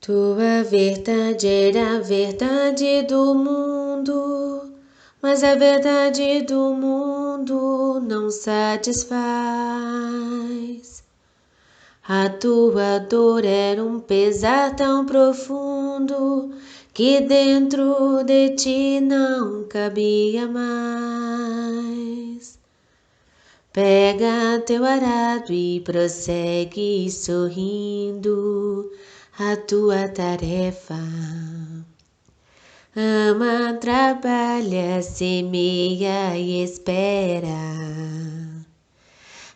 Tua verdade era a verdade do mundo, mas a verdade do mundo não satisfaz. A tua dor era um pesar tão profundo que dentro de ti não cabia mais. Pega teu arado e prossegue sorrindo a tua tarefa. Ama, trabalha, semeia e espera.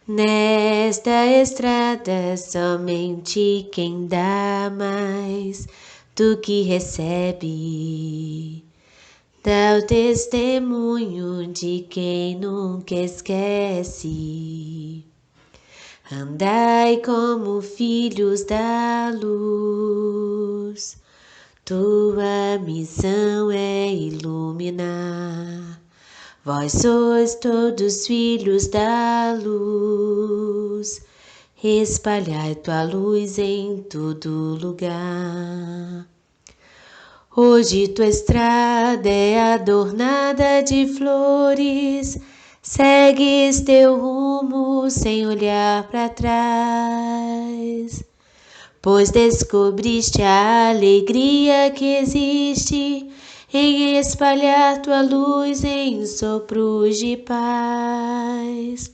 Nesta estrada somente quem dá mais do que recebe, dá o testemunho de quem nunca esquece. Andai como filhos da luz, tua missão é iluminar. Vós sois todos filhos da luz, espalhai tua luz em todo lugar. Hoje tua estrada é adornada de flores, segues teu rumo sem olhar para trás, pois descobriste a alegria que existe em espalhar tua luz em sopros de paz.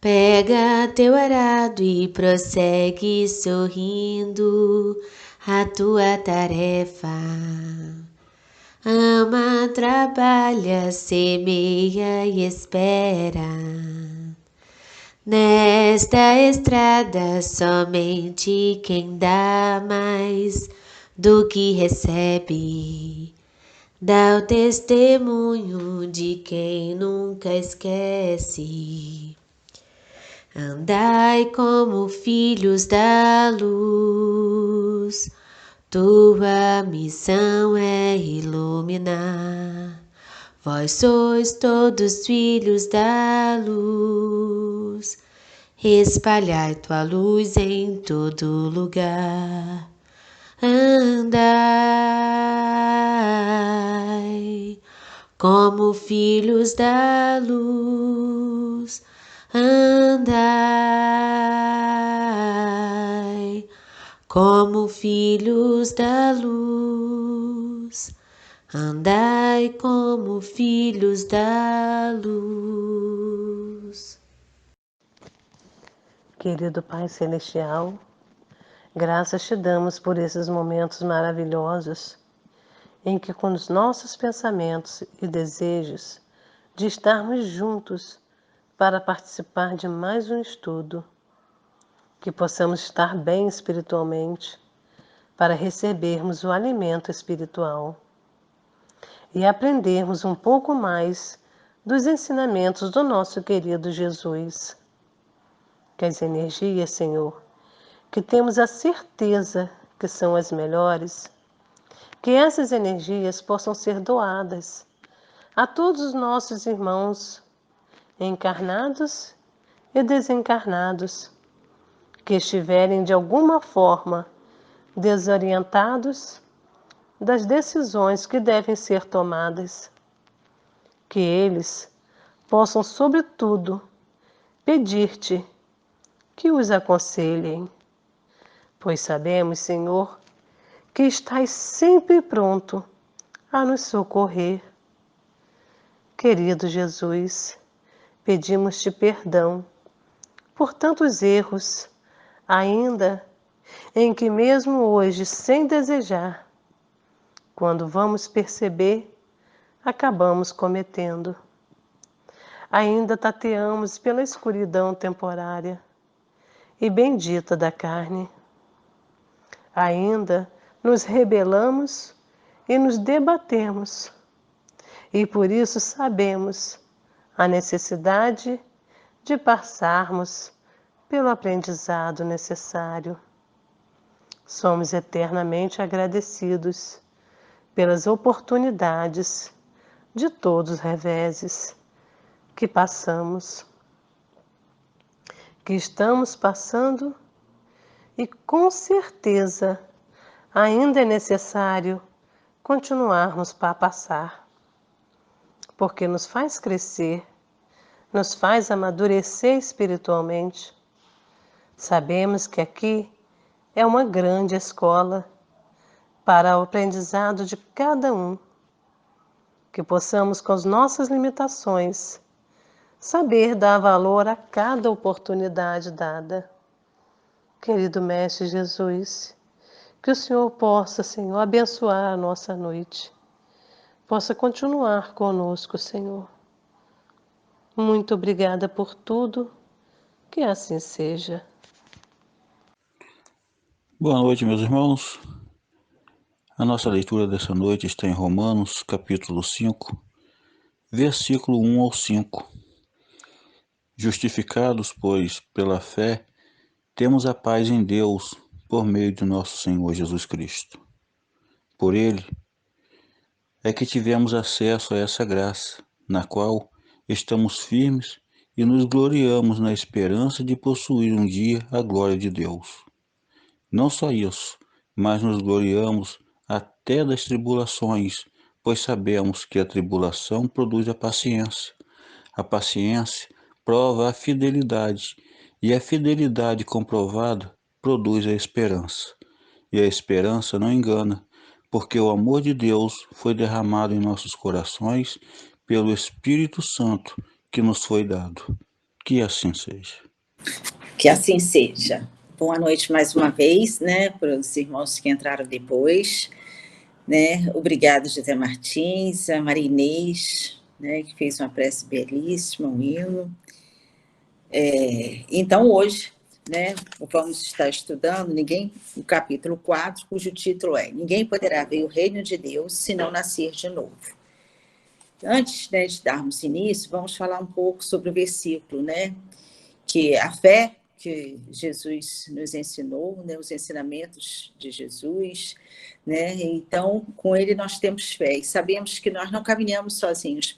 Pega teu arado e prossegue sorrindo a tua tarefa. Ama, trabalha, semeia e espera. Nesta estrada somente quem dá mais do que recebe, dá o testemunho de quem nunca esquece. Andai como filhos da luz, tua missão é iluminar. Vós sois todos filhos da luz, espalhai tua luz em todo lugar. Andai como filhos da luz, andai como filhos da luz, andai como filhos da luz. Querido Pai Celestial, graças te damos por esses momentos maravilhosos em que, com os nossos pensamentos e desejos de estarmos juntos para participar de mais um estudo, que possamos estar bem espiritualmente para recebermos o alimento espiritual e aprendermos um pouco mais dos ensinamentos do nosso querido Jesus. Que as energias, Senhor, que temos a certeza que são as melhores, que essas energias possam ser doadas a todos os nossos irmãos encarnados e desencarnados que estiverem de alguma forma desorientados das decisões que devem ser tomadas. Que eles possam, sobretudo, pedir-te que os aconselhem, pois sabemos, Senhor, que estás sempre pronto a nos socorrer. Querido Jesus, pedimos-te perdão por tantos erros, ainda em que mesmo hoje, sem desejar, quando vamos perceber, acabamos cometendo. Ainda tateamos pela escuridão temporária e bendita da carne. Ainda nos rebelamos e nos debatemos, e por isso sabemos a necessidade de passarmos pelo aprendizado necessário. Somos eternamente agradecidos pelas oportunidades de todos os reveses que passamos, que estamos passando E com certeza ainda é necessário continuarmos para passar, porque nos faz crescer, nos faz amadurecer espiritualmente. Sabemos que aqui é uma grande escola para o aprendizado de cada um, que possamos, com as nossas limitações, saber dar valor a cada oportunidade dada. Querido Mestre Jesus, que o Senhor possa, Senhor, abençoar a nossa noite, possa continuar conosco, Senhor. Muito obrigada por tudo, que assim seja. Boa noite, meus irmãos. A nossa leitura dessa noite está em Romanos, capítulo 5, versículo 1 ao 5. Justificados, pois, pela fé, temos a paz em Deus, por meio de nosso Senhor Jesus Cristo. Por ele é que tivemos acesso a essa graça, na qual estamos firmes e nos gloriamos na esperança de possuir um dia a glória de Deus. Não só isso, mas nos gloriamos até das tribulações, pois sabemos que a tribulação produz a paciência. A paciência prova a fidelidade, e a fidelidade comprovada produz a esperança. E a esperança não engana, porque o amor de Deus foi derramado em nossos corações pelo Espírito Santo que nos foi dado. Que assim seja. Que assim seja. Boa noite mais uma vez, né, para os irmãos que entraram depois, né, obrigado José Martins, a Marinês, né, que fez uma prece belíssima, um hino. Então hoje, né, vamos estar estudando o capítulo 4, cujo título é Ninguém poderá ver o reino de Deus se não nascer de novo. Antes, né, de darmos início, vamos falar um pouco sobre o versículo, né, que a fé que Jesus nos ensinou, né, os ensinamentos de Jesus, né, então com ele nós temos fé e sabemos que nós não caminhamos sozinhos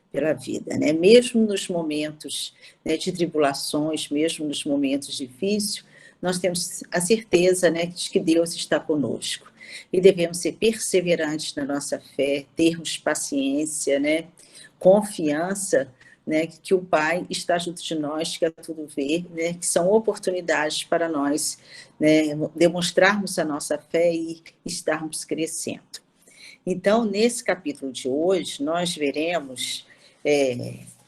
pela vida, né, mesmo nos momentos, né, de tribulações, mesmo nos momentos difíceis, nós temos a certeza, né, de que Deus está conosco e devemos ser perseverantes na nossa fé, termos paciência, né, confiança, né, que o Pai está junto de nós, que a tudo vê, né, que são oportunidades para nós, né, demonstrarmos a nossa fé e estarmos crescendo. Então, nesse capítulo de hoje, nós veremos,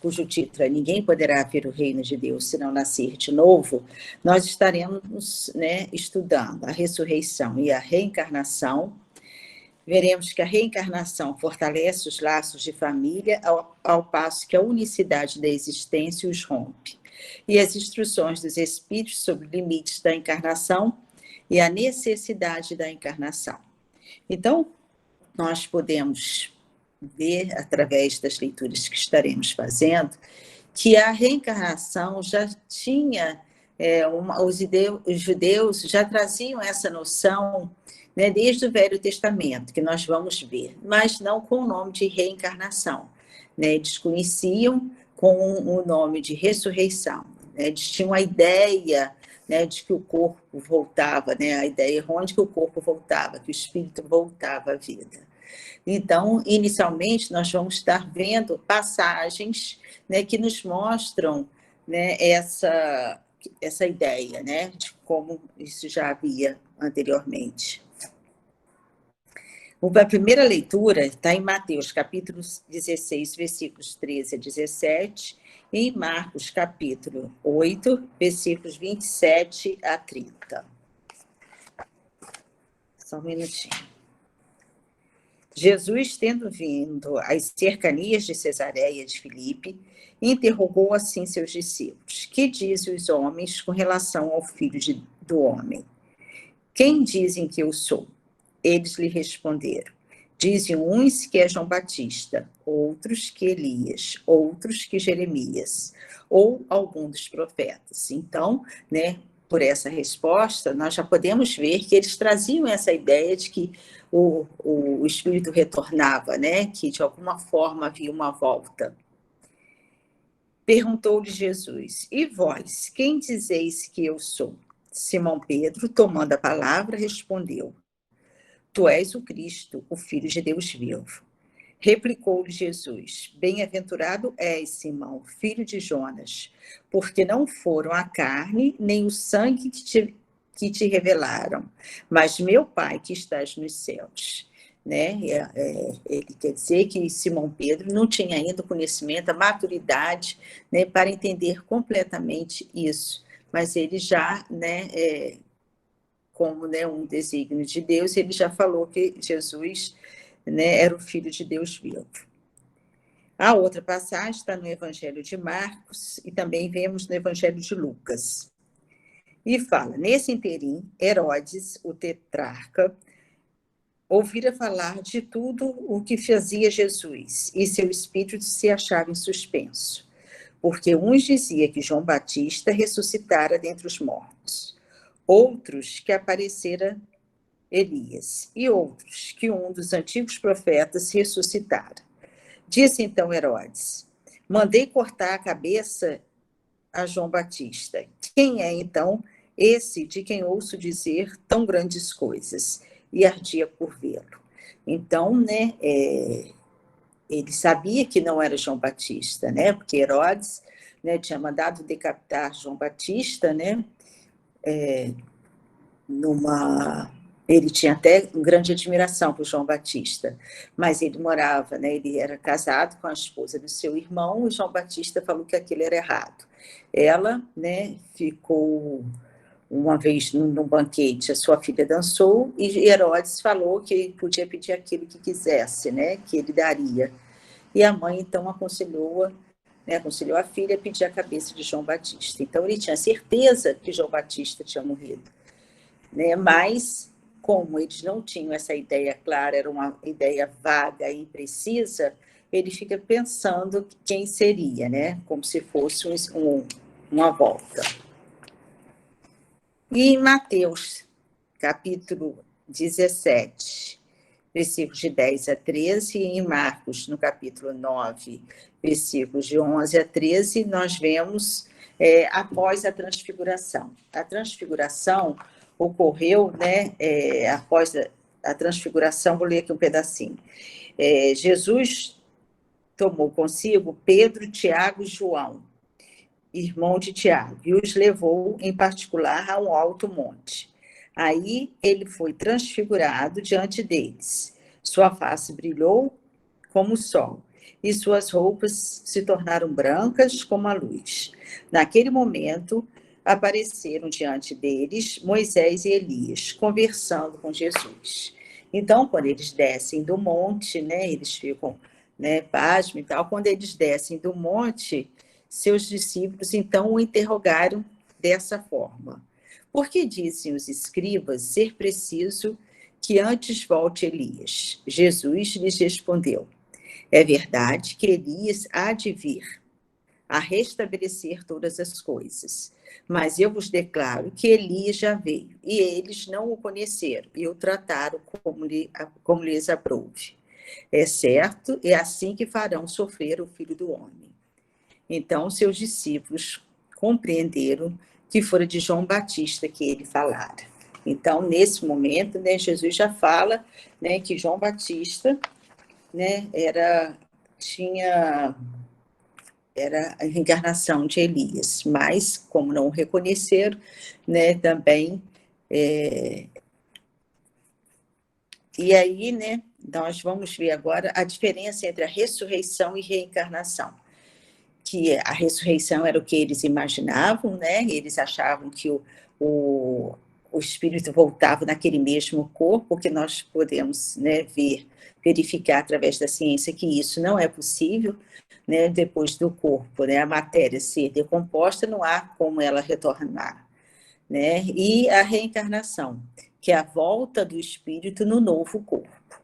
cujo título é Ninguém poderá ver o reino de Deus se não nascer de novo, nós estaremos, né, estudando a ressurreição e a reencarnação. Veremos que a reencarnação fortalece os laços de família, ao passo que a unicidade da existência os rompe. E as instruções dos espíritos sobre limites da encarnação e a necessidade da encarnação. Então, nós podemos ver, através das leituras que estaremos fazendo, que a reencarnação já tinha, os judeus já traziam essa noção, né, desde o Velho Testamento, que nós vamos ver, mas não com o nome de reencarnação, né, eles conheciam com o nome de ressurreição, né, eles tinham a ideia, né, de que o corpo voltava, né, a ideia errônea de que o corpo voltava, que o espírito voltava à vida. Então, inicialmente, nós vamos estar vendo passagens, né, que nos mostram, né, essa ideia, né, de como isso já havia anteriormente. A primeira leitura está em Mateus, capítulo 16, versículos 13 a 17, e em Marcos, capítulo 8, versículos 27 a 30. Só um minutinho. Jesus, tendo vindo às cercanias de Cesareia de Filipe, interrogou assim seus discípulos: Que dizem os homens com relação ao Filho do Homem? Quem dizem que eu sou? Eles lhe responderam: Dizem uns que é João Batista, outros que Elias, outros que Jeremias, ou algum dos profetas. Então, né, por essa resposta, nós já podemos ver que eles traziam essa ideia de que o Espírito retornava, né, que de alguma forma havia uma volta. Perguntou-lhe Jesus: E vós, quem dizeis que eu sou? Simão Pedro, tomando a palavra, respondeu: Tu és o Cristo, o Filho de Deus vivo. Replicou-lhe Jesus: Bem-aventurado és, Simão, filho de Jonas, porque não foram a carne nem o sangue que te revelaram, mas meu Pai que estás nos céus. Né? Ele quer dizer que Simão Pedro não tinha ainda o conhecimento, a maturidade, né, para entender completamente isso, mas ele já, né, como, né, um desígnio de Deus, ele já falou que Jesus, né, era o Filho de Deus vivo. A outra passagem está no Evangelho de Marcos e também vemos no Evangelho de Lucas. E fala: nesse interim, Herodes, o tetrarca, ouvira falar de tudo o que fazia Jesus, e seu espírito se achava em suspenso, porque uns diziam que João Batista ressuscitara dentre os mortos, outros que aparecera Elias, e outros que um dos antigos profetas ressuscitara. Disse então Herodes: Mandei cortar a cabeça a João Batista. Quem é então esse de quem ouço dizer tão grandes coisas? E ardia por vê-lo. Então, né, ele sabia que não era João Batista, né, porque Herodes, né, tinha mandado decapitar João Batista, né, ele tinha até grande admiração por João Batista, mas ele morava, né, ele era casado com a esposa do seu irmão, e João Batista falou que aquilo era errado. Ela, né, ficou uma vez num banquete, a sua filha dançou, e Herodes falou que podia pedir aquilo que quisesse, né, que ele daria. E a mãe, então, aconselhou a filha a pedir a cabeça de João Batista. Então, ele tinha certeza que João Batista tinha morrido, né, mas como eles não tinham essa ideia clara, era uma ideia vaga e imprecisa, ele fica pensando quem seria, né, como se fosse uma volta. E em Mateus, capítulo 17, versículos de 10 a 13, e em Marcos, no capítulo 9, versículos de 11 a 13, nós vemos após a transfiguração. A transfiguração ocorreu, né, após a transfiguração, vou ler aqui um pedacinho. Jesus tomou consigo Pedro, Tiago e João, irmão de Tiago, e os levou em particular a um alto monte. Aí ele foi transfigurado diante deles. Sua face brilhou como o sol, e suas roupas se tornaram brancas como a luz. Naquele momento, apareceram diante deles Moisés e Elias, conversando com Jesus. Então, quando eles descem do monte, né, eles ficam, né, pasmos e tal. Quando eles descem do monte, seus discípulos, então, o interrogaram dessa forma: por que dizem os escribas ser preciso que antes volte Elias? Jesus lhes respondeu: é verdade que Elias há de vir a restabelecer todas as coisas, mas eu vos declaro que Elias já veio, e eles não o conheceram, e o trataram como lhes aprouve. É certo, é assim que farão sofrer o Filho do Homem. Então, seus discípulos compreenderam que fora de João Batista que ele falara. Então, nesse momento, né, Jesus já fala, né, que João Batista, né, era a reencarnação de Elias, mas, como não o reconheceram, né, também... E aí, né, nós vamos ver agora a diferença entre a ressurreição e reencarnação. Que a ressurreição era o que eles imaginavam, né? Eles achavam que o espírito voltava naquele mesmo corpo, que nós podemos, né, verificar através da ciência que isso não é possível, né? Depois do corpo, né, a matéria ser decomposta, não há como ela retornar, né? E a reencarnação, que é a volta do espírito no novo corpo.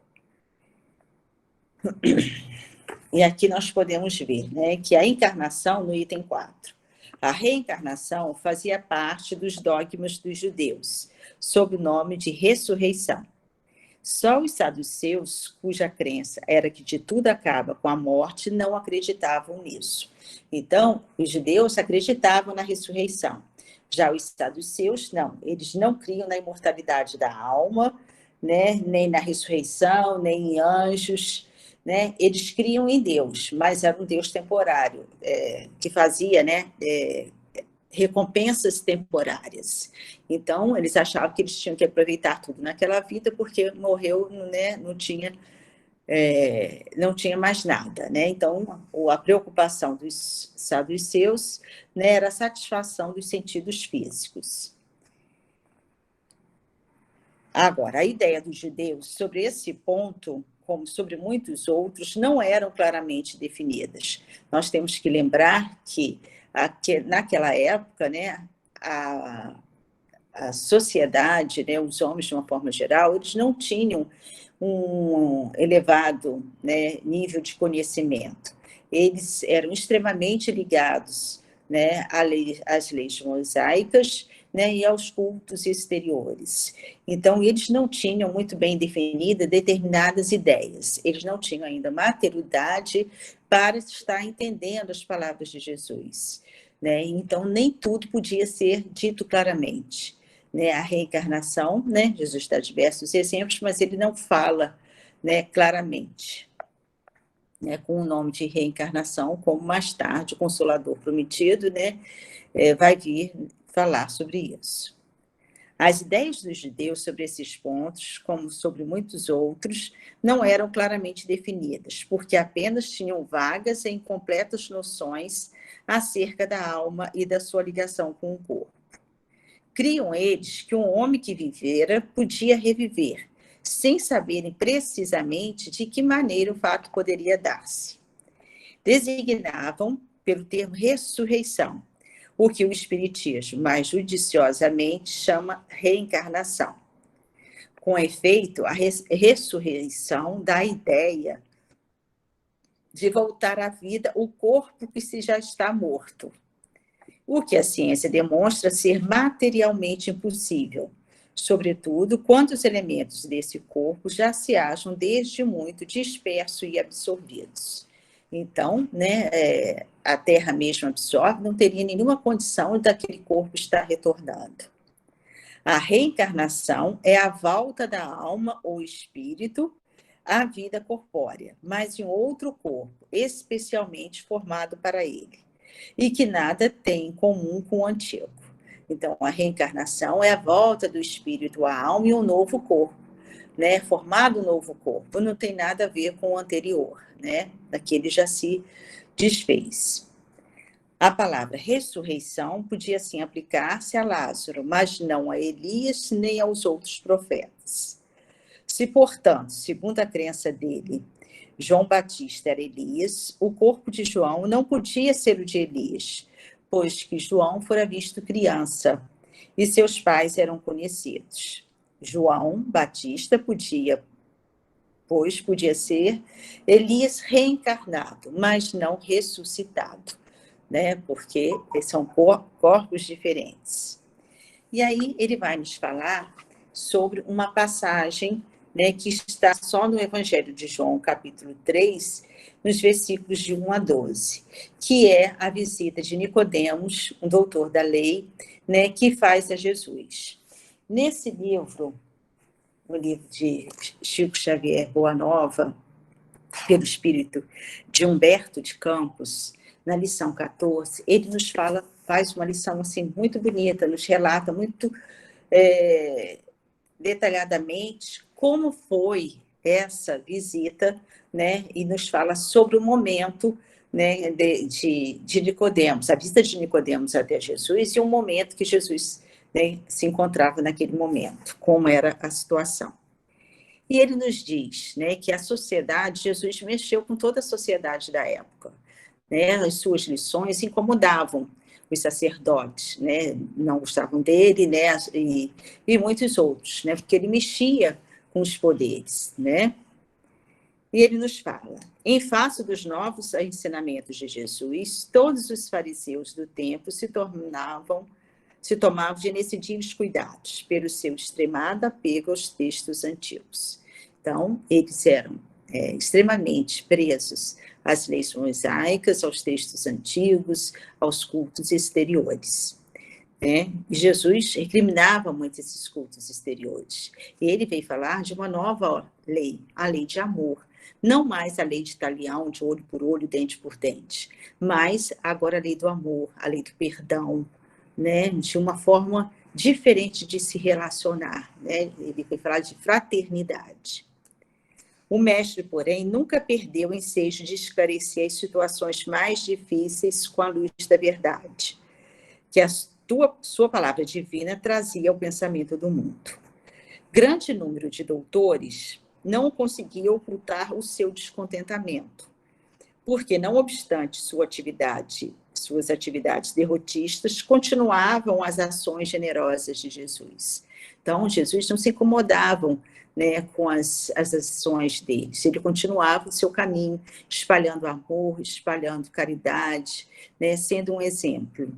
E aqui nós podemos ver, né, que a encarnação, no item 4, a reencarnação fazia parte dos dogmas dos judeus, sob o nome de ressurreição. Só os saduceus, cuja crença era que de tudo acaba com a morte, não acreditavam nisso. Então, os judeus acreditavam na ressurreição, Já os saduceus, não, eles não criam na imortalidade da alma, né, nem na ressurreição, nem em anjos, né? Eles criam em Deus, mas era um Deus temporário, que fazia, né, recompensas temporárias. Então, eles achavam que eles tinham que aproveitar tudo naquela vida, porque morreu, né, não tinha mais nada, né? Então, a preocupação dos saduceus, né, era a satisfação dos sentidos físicos. Agora, a ideia dos judeus sobre esse ponto, como sobre muitos outros, não eram claramente definidas. Nós temos que lembrar que naquela época, né, a sociedade, né, os homens de uma forma geral, eles não tinham um elevado, né, nível de conhecimento. Eles eram extremamente ligados, né, às leis mosaicas, né, e aos cultos exteriores. Então, eles não tinham muito bem definidas determinadas ideias. Eles não tinham ainda maturidade para estar entendendo as palavras de Jesus, né? Então, nem tudo podia ser dito claramente. Né, a reencarnação, né, Jesus dá diversos exemplos, mas ele não fala, né, claramente, né, com o nome de reencarnação, como mais tarde o Consolador Prometido, né, vai vir falar sobre isso. As ideias dos judeus sobre esses pontos, como sobre muitos outros, não eram claramente definidas, porque apenas tinham vagas e incompletas noções acerca da alma e da sua ligação com o corpo. Criam eles que um homem que vivera podia reviver, sem saberem precisamente de que maneira o fato poderia dar-se. Designavam pelo termo ressurreição, o que o Espiritismo, mais judiciosamente, chama reencarnação. Com efeito, a ressurreição dá a ideia de voltar à vida o corpo que se já está morto, o que a ciência demonstra ser materialmente impossível, sobretudo quando os elementos desse corpo já se acham desde muito dispersos e absorvidos. Então, né, a Terra mesmo absorve, não teria nenhuma condição daquele corpo estar retornando. A reencarnação é a volta da alma ou espírito à vida corpórea, mas em outro corpo, especialmente formado para ele, e que nada tem em comum com o antigo. Então, a reencarnação é a volta do espírito à alma e um novo corpo, né? Formado um novo corpo, não tem nada a ver com o anterior, né? Daquele já se desfez. A palavra ressurreição podia, sim, aplicar-se a Lázaro, mas não a Elias nem aos outros profetas. Se, portanto, segundo a crença dele, João Batista era Elias, o corpo de João não podia ser o de Elias, pois que João fora visto criança e seus pais eram conhecidos. João Batista podia ser Elias reencarnado, mas não ressuscitado, né? Porque são corpos diferentes. E aí ele vai nos falar sobre uma passagem, né, que está só no Evangelho de João, capítulo 3, nos versículos de 1 a 12, que é a visita de Nicodemos, um doutor da lei, né, que faz a Jesus. Nesse livro, no livro de Chico Xavier Boa Nova, pelo espírito de Humberto de Campos, na lição 14, ele nos faz uma lição assim, muito bonita, nos relata muito detalhadamente como foi essa visita, né, e nos fala sobre o momento, né, de Nicodemos, a visita de Nicodemos até Jesus e o momento que Jesus, né, se encontrava naquele momento, como era a situação. E ele nos diz, né, que a sociedade, Jesus mexeu com toda a sociedade da época, né, as suas lições incomodavam os sacerdotes, né, não gostavam dele, né, e muitos outros, né, porque ele mexia com os poderes, né? E ele nos fala: em face dos novos ensinamentos de Jesus, todos os fariseus do tempo se tomavam de inexcedíveis cuidados pelo seu extremado apego aos textos antigos. Então, eles eram extremamente presos às leis mosaicas, aos textos antigos, aos cultos exteriores. né? E Jesus recriminava muito esses cultos exteriores. E ele veio falar de uma nova lei, a lei de amor. Não mais a lei de talião, de olho por olho, dente por dente, mas agora a lei do amor, a lei do perdão, né? De uma forma diferente de se relacionar, né? Ele veio falar de fraternidade. O mestre, porém, nunca perdeu o ensejo de esclarecer as situações mais difíceis com a luz da verdade, que a sua palavra divina trazia ao pensamento do mundo. Grande número de doutores não conseguia ocultar o seu descontentamento, porque, não obstante suas atividades derrotistas, continuavam as ações generosas de Jesus. Então, Jesus não se incomodava, né, com as ações deles. Ele continuava o seu caminho, espalhando amor, espalhando caridade, né, sendo um exemplo,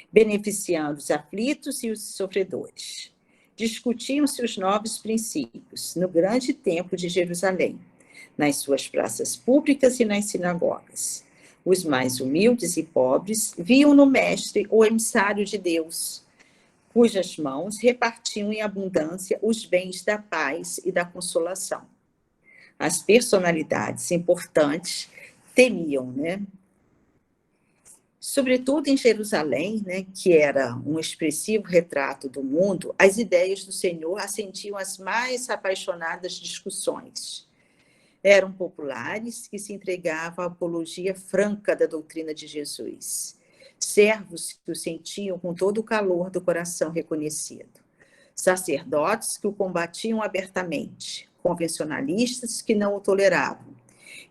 beneficiando os aflitos e os sofredores. Discutiam-se os novos princípios no grande templo de Jerusalém, nas suas praças públicas e nas sinagogas. Os mais humildes e pobres viam no mestre o emissário de Deus, cujas mãos repartiam em abundância os bens da paz e da consolação. As personalidades importantes temiam, né? Sobretudo em Jerusalém, né, que era um expressivo retrato do mundo, as ideias do Senhor acendiam as mais apaixonadas discussões. Eram populares que se entregavam à apologia franca da doutrina de Jesus. Servos que o sentiam com todo o calor do coração reconhecido. Sacerdotes que o combatiam abertamente. Convencionalistas que não o toleravam.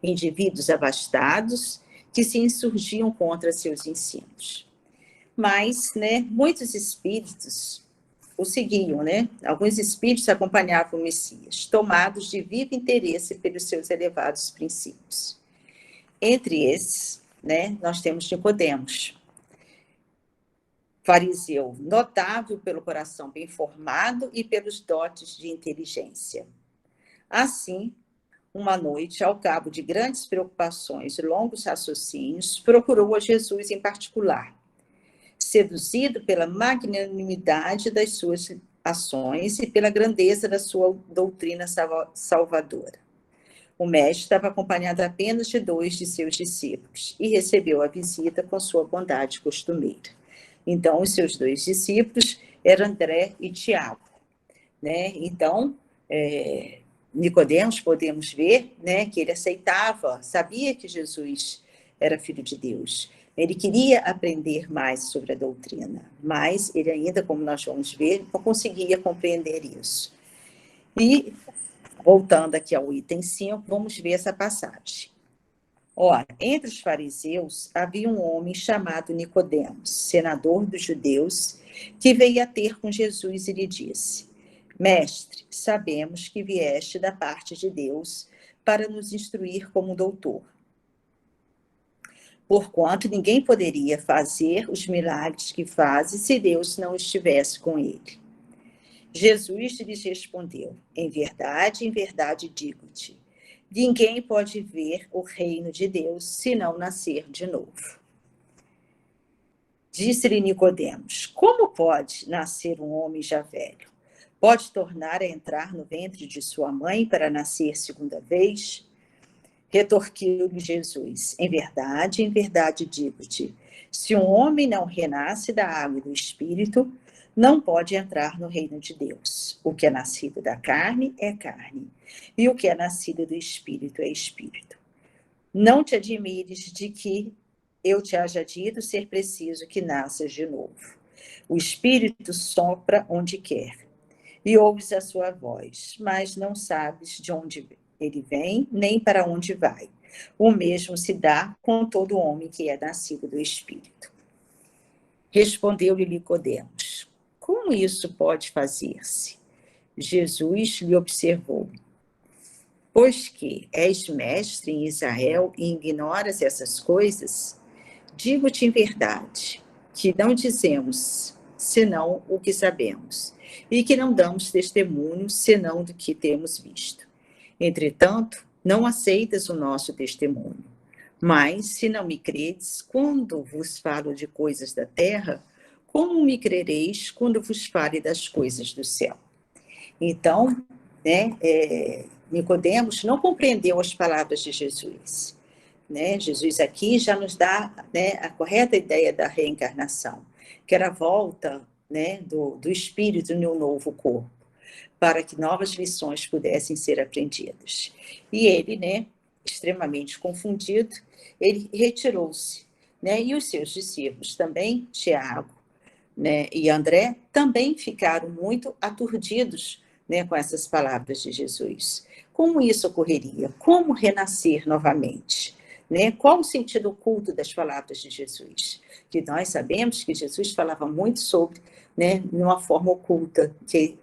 Indivíduos abastados que se insurgiam contra seus ensinos. Mas, né, muitos espíritos o seguiam, né? Alguns espíritos acompanhavam o Messias, tomados de vivo interesse pelos seus elevados princípios. Entre esses, né, nós temos Nicodemos, fariseu notável pelo coração bem formado e pelos dotes de inteligência. Assim, uma noite, ao cabo de grandes preocupações e longos raciocínios, procurou a Jesus em particular, seduzido pela magnanimidade das suas ações e pela grandeza da sua doutrina salvadora. O mestre estava acompanhado apenas de 2 de seus discípulos e recebeu a visita com sua bondade costumeira. Então, os seus 2 discípulos eram André e Tiago, né? Então, Nicodemos, podemos ver, né, que ele aceitava, sabia que Jesus era filho de Deus. Ele queria aprender mais sobre a doutrina, mas ele ainda, como nós vamos ver, não conseguia compreender isso. E, voltando aqui ao item 5, vamos ver essa passagem. Ora, entre os fariseus havia um homem chamado Nicodemos, senador dos judeus, que veio a ter com Jesus e lhe disse: Mestre, sabemos que vieste da parte de Deus para nos instruir como doutor. Porquanto ninguém poderia fazer os milagres que faz se Deus não estivesse com ele. Jesus lhes respondeu: em verdade digo-te, ninguém pode ver o reino de Deus se não nascer de novo. Disse-lhe Nicodemos: como pode nascer um homem já velho? Pode tornar a entrar no ventre de sua mãe para nascer segunda vez? Retorquiu-lhe Jesus: em verdade digo-te, se um homem não renasce da água e do Espírito, não pode entrar no reino de Deus. O que é nascido da carne é carne, e o que é nascido do Espírito é Espírito. Não te admires de que eu te haja dito ser preciso que nasças de novo. O Espírito sopra onde quer, e ouves a sua voz, mas não sabes de onde ele vem, nem para onde vai. O mesmo se dá com todo homem que é nascido do Espírito. Respondeu-lhe Nicodemos: como isso pode fazer-se? Jesus lhe observou: pois que és mestre em Israel e ignoras essas coisas, digo-te em verdade, que não dizemos senão o que sabemos, e que não damos testemunho senão do que temos visto. Entretanto, não aceitas o nosso testemunho. Mas, se não me credes, quando vos falo de coisas da terra, como me crereis quando vos fale das coisas do céu? Então, né, Nicodemos não compreendeu as palavras de Jesus. Né? Jesus aqui já nos dá, né, a correta ideia da reencarnação, que era a volta, né, do espírito em um novo corpo, para que novas lições pudessem ser aprendidas. E ele, né, extremamente confundido, ele retirou-se, né, e os seus discípulos também, Tiago, né, e André, também ficaram muito aturdidos, né, com essas palavras de Jesus. Como isso ocorreria? Como renascer novamente? Né? Qual o sentido oculto das palavras de Jesus? Que nós sabemos que Jesus falava muito sobre, né, numa forma oculta, que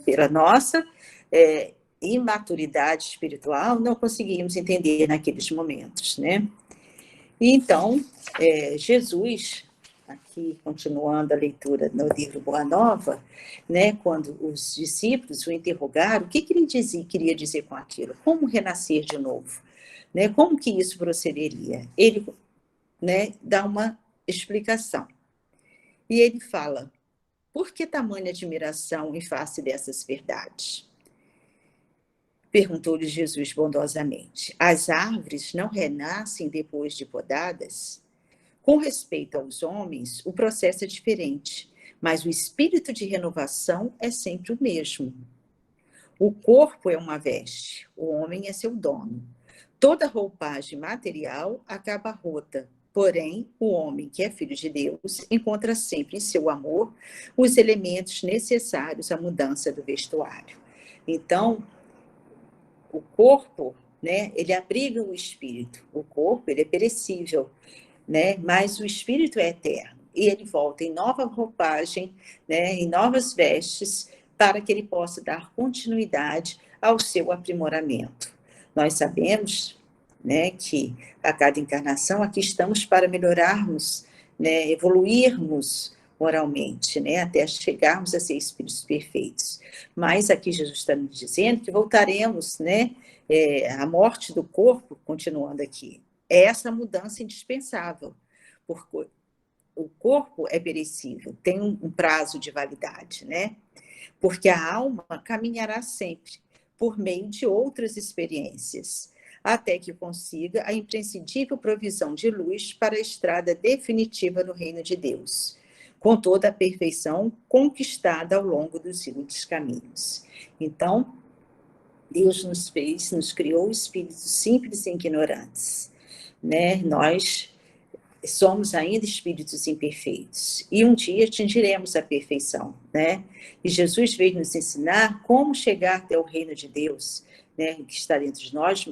pela nossa imaturidade espiritual não conseguimos entender naqueles momentos, né? E então, Jesus, aqui continuando a leitura no livro Boa Nova, né, quando os discípulos o interrogaram, o que ele queria dizer com aquilo? Como renascer de novo? Né, como que isso procederia? Ele, né, dá uma explicação. E ele fala, por que tamanha admiração em face dessas verdades? Perguntou-lhe Jesus bondosamente. As árvores não renascem depois de podadas? Com respeito aos homens, o processo é diferente, mas o espírito de renovação é sempre o mesmo. O corpo é uma veste, o homem é seu dono. Toda roupagem material acaba rota, porém, o homem que é filho de Deus encontra sempre em seu amor os elementos necessários à mudança do vestuário. Então, o corpo, né, ele abriga o espírito. O corpo, ele é perecível, né, mas o espírito é eterno. E ele volta em nova roupagem, né, em novas vestes, para que ele possa dar continuidade ao seu aprimoramento. Nós sabemos, né, que a cada encarnação aqui estamos para melhorarmos, né, evoluirmos moralmente, né, até chegarmos a ser espíritos perfeitos. Mas aqui Jesus está nos dizendo que voltaremos, né, a morte do corpo, continuando aqui, é essa mudança indispensável, porque o corpo é perecível, tem um prazo de validade, né? Porque a alma caminhará sempre por meio de outras experiências, até que consiga a imprescindível provisão de luz para a estrada definitiva no reino de Deus, com toda a perfeição conquistada ao longo dos muitos caminhos. Então, Deus nos fez, nos criou espíritos simples e ignorantes, né? Nós somos ainda espíritos imperfeitos e um dia atingiremos a perfeição, né? E Jesus veio nos ensinar como chegar até o reino de Deus, né, que está dentro de nós,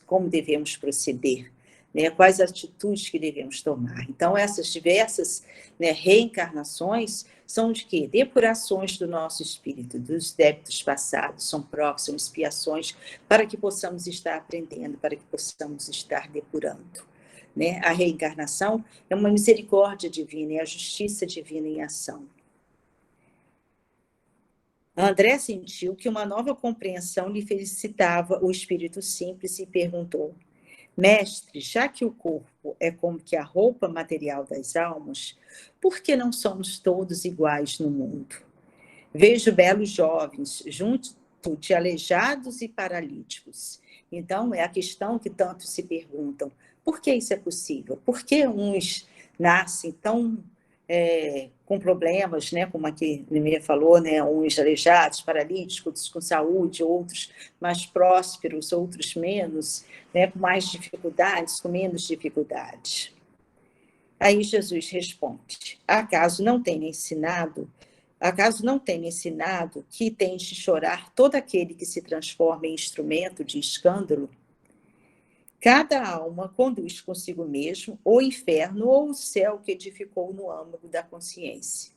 como devemos proceder, né, quais atitudes que devemos tomar. Então, essas diversas, né, reencarnações são de quê? Depurações do nosso espírito, dos débitos passados, são provas, são expiações para que possamos estar aprendendo, para que possamos estar depurando. Né? A reencarnação é uma misericórdia divina, é a justiça divina em ação. André sentiu que uma nova compreensão lhe felicitava o espírito simples e perguntou, mestre, já que o corpo é como que a roupa material das almas, por que não somos todos iguais no mundo? Vejo belos jovens junto de aleijados e paralíticos. Então, é a questão que tanto se perguntam. Por que isso é possível? Por que uns nascem tão com problemas, né, como aqui a Nemia falou, né, uns aleijados, paralíticos, outros com saúde, outros mais prósperos, outros menos, né, com mais dificuldades, com menos dificuldades? Aí Jesus responde, acaso não tenha ensinado que tem de chorar todo aquele que se transforma em instrumento de escândalo? Cada alma conduz consigo mesmo o inferno ou o céu que edificou no âmago da consciência.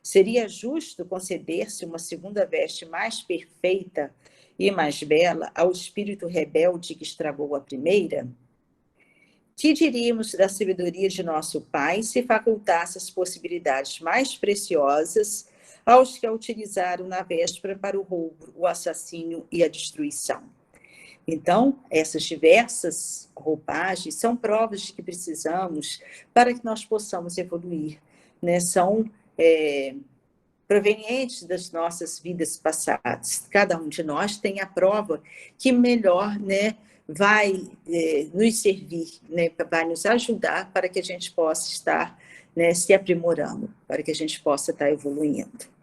Seria justo conceder-se uma segunda veste mais perfeita e mais bela ao espírito rebelde que estragou a primeira? Que diríamos da sabedoria de nosso Pai se facultasse as possibilidades mais preciosas aos que a utilizaram na véspera para o roubo, o assassínio e a destruição? Então, essas diversas roupagens são provas de que precisamos para que nós possamos evoluir, né, são provenientes das nossas vidas passadas. Cada um de nós tem a prova que melhor, né, vai nos servir, né, vai nos ajudar para que a gente possa estar, né, se aprimorando, para que a gente possa estar evoluindo.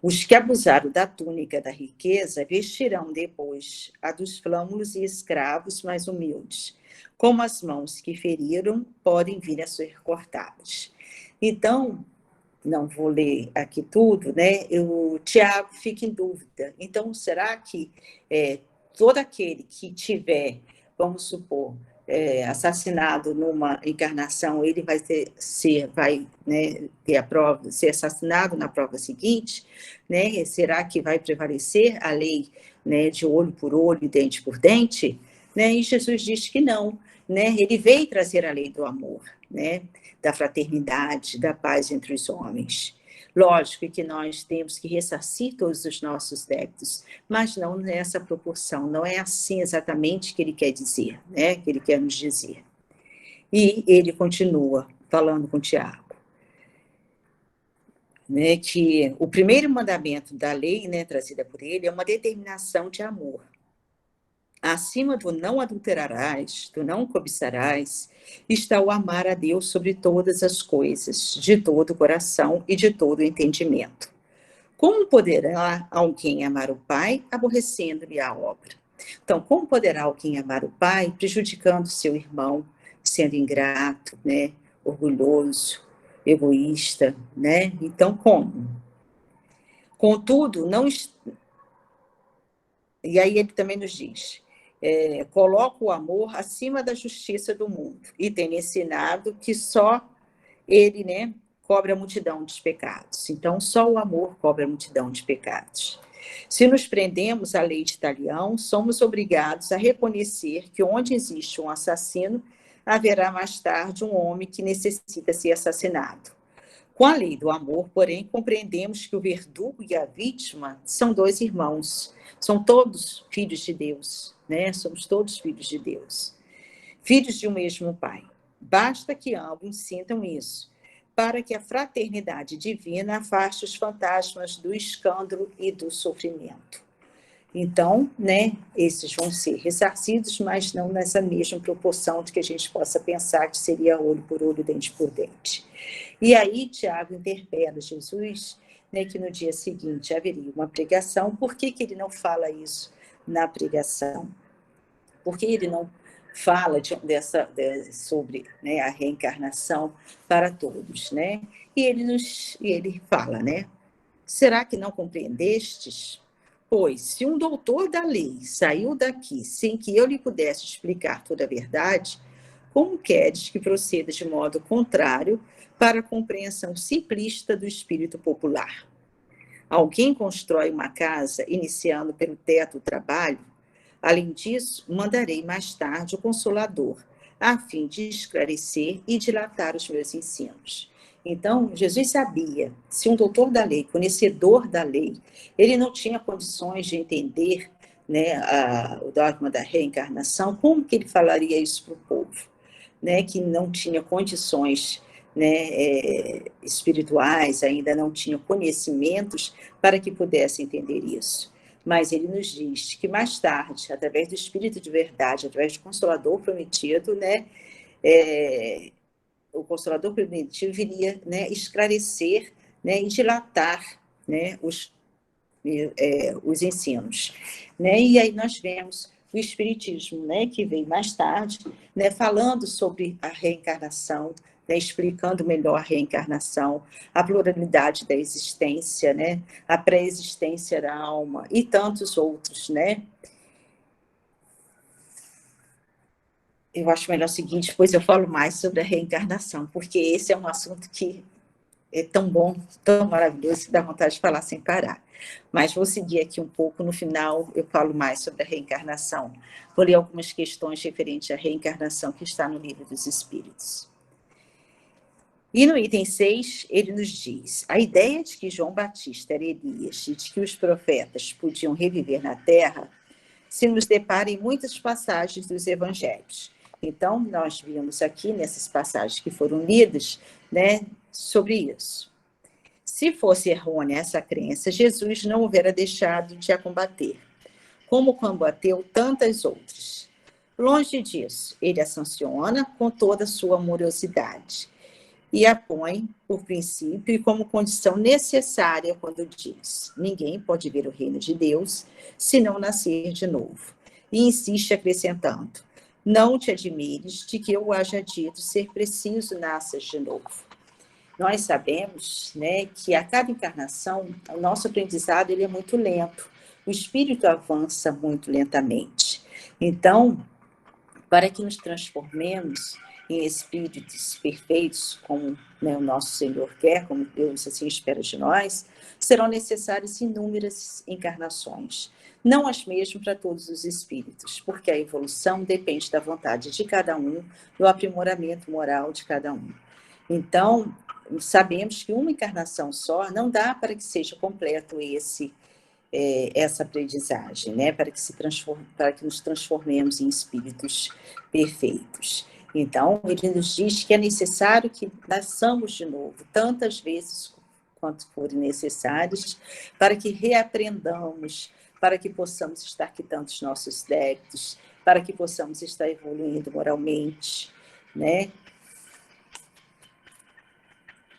Os que abusaram da túnica da riqueza vestirão depois a dos flâmulos e escravos mais humildes, como as mãos que feriram podem vir a ser cortadas. Então, não vou ler aqui tudo, né? O Tiago fica em dúvida. Então, será que todo aquele que tiver, vamos supor, assassinado numa encarnação, ele vai ter a prova, ser assassinado na prova seguinte, né? Será que vai prevalecer a lei, né, de olho por olho, dente por dente? Né? E Jesus diz que não, né? Ele veio trazer a lei do amor, né? Da fraternidade, da paz entre os homens. Lógico que nós temos que ressarcir todos os nossos débitos, mas não nessa proporção, não é assim exatamente que ele quer dizer, né? Que ele quer nos dizer. E ele continua falando com Tiago, né, que o primeiro mandamento da lei, né, trazida por ele, é uma determinação de amor. Acima do não adulterarás, do não cobiçarás, está o amar a Deus sobre todas as coisas, de todo o coração e de todo o entendimento. Como poderá alguém amar o Pai, aborrecendo-lhe a obra? Então, como poderá alguém amar o Pai, prejudicando seu irmão, sendo ingrato, né, orgulhoso, egoísta, né? Então, como? Contudo, não... E aí ele também nos diz... coloca o amor acima da justiça do mundo e tem ensinado que só ele, né, cobre a multidão dos pecados. Então, só o amor cobre a multidão de pecados. Se nos prendemos à lei de Talião, somos obrigados a reconhecer que onde existe um assassino, haverá mais tarde um homem que necessita ser assassinado. Com a lei do amor, porém, compreendemos que o verdugo e a vítima são dois irmãos, são todos filhos de Deus, né? Somos todos filhos de Deus, filhos de um mesmo Pai. Basta que ambos sintam isso, para que a fraternidade divina afaste os fantasmas do escândalo e do sofrimento. Então, né, esses vão ser ressarcidos, mas não nessa mesma proporção de que a gente possa pensar que seria olho por olho, dente por dente. E aí, Tiago interpela Jesus, né, que no dia seguinte haveria uma pregação. Por que ele não fala isso na pregação? Por que ele não fala sobre, né, a reencarnação para todos, né? E ele fala, né? Será que não compreendestes? Pois, se um doutor da lei saiu daqui sem que eu lhe pudesse explicar toda a verdade, como queres que proceda de modo contrário para a compreensão simplista do espírito popular? Alguém constrói uma casa iniciando pelo teto o trabalho? Além disso, mandarei mais tarde o Consolador, a fim de esclarecer e dilatar os meus ensinos. Então, Jesus sabia, se um doutor da lei, conhecedor da lei, ele não tinha condições de entender, né, o dogma da reencarnação, como que ele falaria isso para o povo, né, que não tinha condições, né, espirituais, ainda não tinha conhecimentos para que pudesse entender isso. Mas ele nos diz que mais tarde, através do Espírito de verdade, através do Consolador prometido, né, o Consolador prometido viria, né, esclarecer, né, e dilatar, né, os ensinos. Né? E aí nós vemos o Espiritismo, né, que veio mais tarde, né, falando sobre a reencarnação, né, explicando melhor a reencarnação, a pluralidade da existência, né, a pré-existência da alma e tantos outros, né? Eu acho melhor o seguinte, depois eu falo mais sobre a reencarnação, porque esse é um assunto que é tão bom, tão maravilhoso, que dá vontade de falar sem parar. Mas vou seguir aqui um pouco, no final eu falo mais sobre a reencarnação. Vou ler algumas questões referentes à reencarnação que está no Livro dos Espíritos. E no item 6, ele nos diz: a ideia de que João Batista era Elias e de que os profetas podiam reviver na Terra se nos depara em muitas passagens dos evangelhos. Então, nós vimos aqui, nessas passagens que foram lidas, né, sobre isso. Se fosse errônea essa crença, Jesus não houvera deixado de a combater, como combateu tantas outras. Longe disso, ele a sanciona com toda a sua amorosidade e a põe por princípio e como condição necessária quando diz: ninguém pode ver o reino de Deus se não nascer de novo. E insiste acrescentando: não te admires de que eu haja dito ser preciso nascer de novo. Nós sabemos, né, que a cada encarnação, o nosso aprendizado ele é muito lento. O espírito avança muito lentamente. Então, para que nos transformemos em espíritos perfeitos, como, né, o nosso Senhor quer, como Deus assim espera de nós, serão necessárias inúmeras encarnações. Não as mesmas para todos os espíritos, porque a evolução depende da vontade de cada um, do aprimoramento moral de cada um. Então, sabemos que uma encarnação só não dá para que seja completo essa aprendizagem, né? Para que nos transformemos em espíritos perfeitos. Então, ele nos diz que é necessário que nasçamos de novo, tantas vezes quanto forem necessárias, para que reaprendamos, para que possamos estar quitando os nossos débitos, para que possamos estar evoluindo moralmente, né?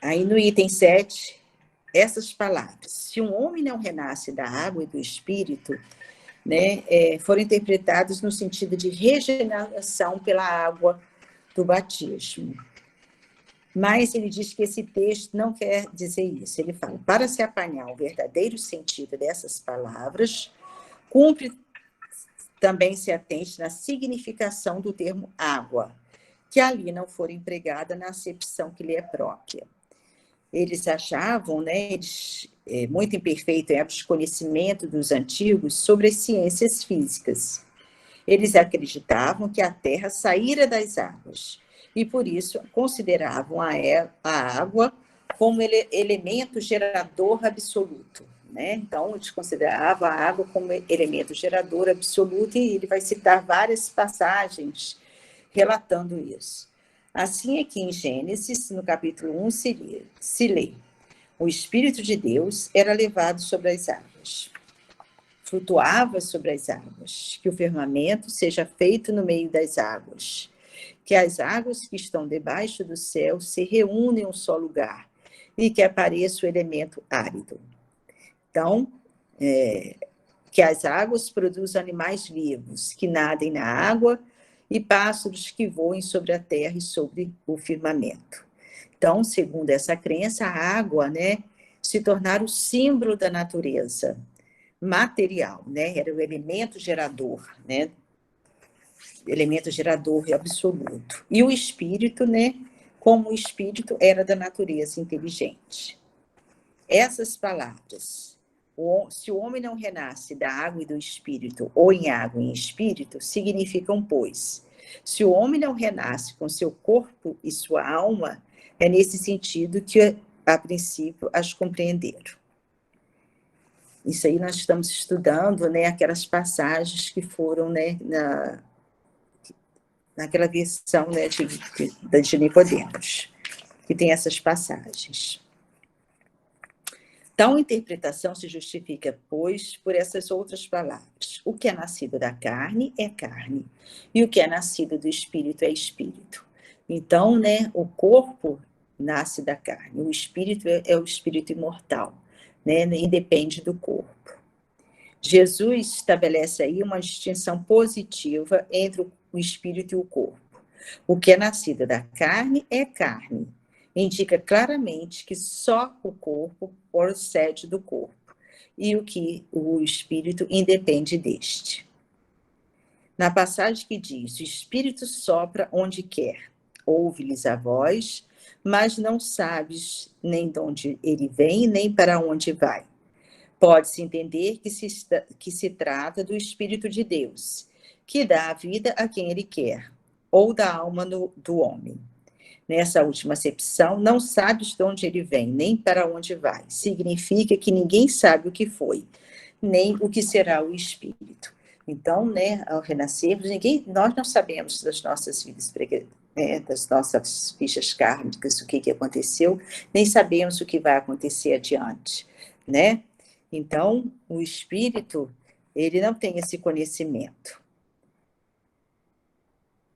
Aí no item 7, essas palavras: se um homem não renasce da água e do espírito, né, foram interpretadas no sentido de regeneração pela água do batismo. Mas ele diz que esse texto não quer dizer isso. Ele fala: para se apanhar o verdadeiro sentido dessas palavras, cumpre também se atente na significação do termo água, que ali não for empregada na acepção que lhe é própria. Eles achavam, né, muito imperfeito é o desconhecimento dos antigos sobre as ciências físicas. Eles acreditavam que a Terra saíra das águas e, por isso, consideravam a água como elemento gerador absoluto, né? Então, eles consideravam a água como elemento gerador absoluto e ele vai citar várias passagens relatando isso. Assim é que em Gênesis, no capítulo 1, se lê: o Espírito de Deus era levado sobre as águas, flutuava sobre as águas, que o firmamento seja feito no meio das águas, que as águas que estão debaixo do céu se reúnem em um só lugar e que apareça o elemento árido. Então, que as águas produzam animais vivos, que nadem na água, e pássaros que voem sobre a terra e sobre o firmamento. Então, segundo essa crença, a água, né, se tornar o símbolo da natureza material, né, era o elemento gerador, né, elemento gerador absoluto. E o espírito, né, como o espírito era da natureza inteligente. Essas palavras: se o homem não renasce da água e do espírito, ou em água e em espírito, significam, pois, se o homem não renasce com seu corpo e sua alma, é nesse sentido que, a princípio, as compreenderam. Isso aí nós estamos estudando, né, aquelas passagens que foram, né, naquela versão, né, de Nicodemos, que tem essas passagens. Tal interpretação se justifica, pois, por essas outras palavras: o que é nascido da carne é carne, e o que é nascido do espírito é espírito. Então, né, o corpo nasce da carne, o espírito é o espírito imortal, né, e depende do corpo. Jesus estabelece aí uma distinção positiva entre o espírito e o corpo. O que é nascido da carne é carne. Indica claramente que só o corpo procede do corpo e o espírito independe deste. Na passagem que diz: o espírito sopra onde quer, ouve-lhes a voz, mas não sabes nem de onde ele vem, nem para onde vai. Pode-se entender que se trata do Espírito de Deus, que dá a vida a quem ele quer, ou da alma do homem. Nessa última acepção, não sabes de onde ele vem, nem para onde vai. Significa que ninguém sabe o que foi, nem o que será o Espírito. Então, né, ao renascermos, nós não sabemos das nossas vidas, das nossas fichas kármicas, o que aconteceu, nem sabemos o que vai acontecer adiante, né? Então, o espírito, ele não tem esse conhecimento.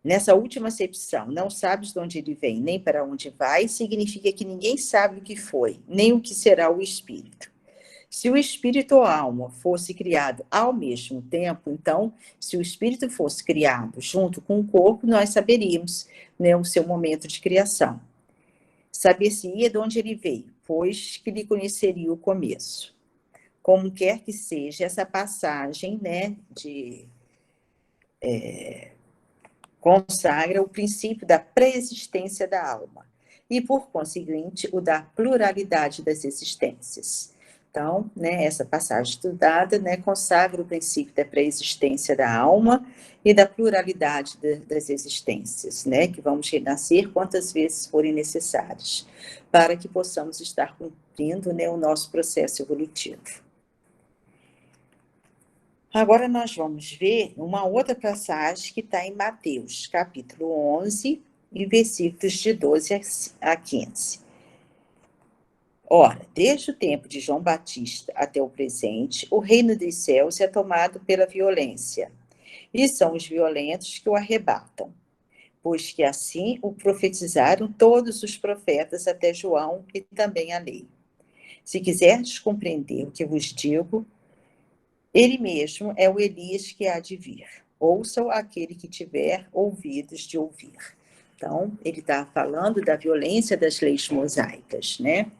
Nessa última acepção, não sabes de onde ele vem, nem para onde vai, significa que ninguém sabe o que foi, nem o que será o espírito. Se o espírito ou a alma fosse criado ao mesmo tempo, então, se o espírito fosse criado junto com o corpo, nós saberíamos, né, o seu momento de criação. Saber-se-ia de onde ele veio, pois que lhe conheceria o começo. Como quer que seja, essa passagem, né, consagra o princípio da pré-existência da alma e, por conseguinte, o da pluralidade das existências. Então, né, essa passagem estudada, né, consagra o princípio da pré-existência da alma e da pluralidade das existências, né, que vamos renascer quantas vezes forem necessárias, para que possamos estar cumprindo, né, o nosso processo evolutivo. Agora nós vamos ver uma outra passagem que está em Mateus, capítulo 11, e versículos de 12 a 15. Ora, desde o tempo de João Batista até o presente, o reino dos céus é tomado pela violência, e são os violentos que o arrebatam, pois que assim o profetizaram todos os profetas até João e também a lei. Se quiserdes compreender o que vos digo, ele mesmo é o Elias que há de vir. Ouçam aquele que tiver ouvidos de ouvir. Então, ele está falando da violência das leis mosaicas, né?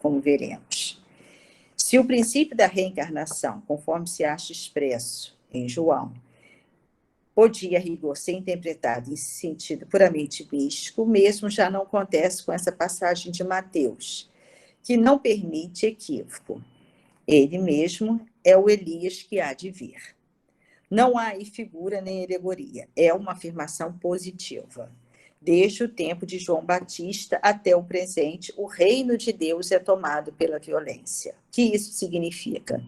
Como veremos. Se o princípio da reencarnação, conforme se acha expresso em João, podia, a rigor, ser interpretado em sentido puramente místico, mesmo já não acontece com essa passagem de Mateus, que não permite equívoco. Ele mesmo é o Elias que há de vir. Não há aí figura nem alegoria, é uma afirmação positiva. Desde o tempo de João Batista até o presente, o reino de Deus é tomado pela violência. O que isso significa?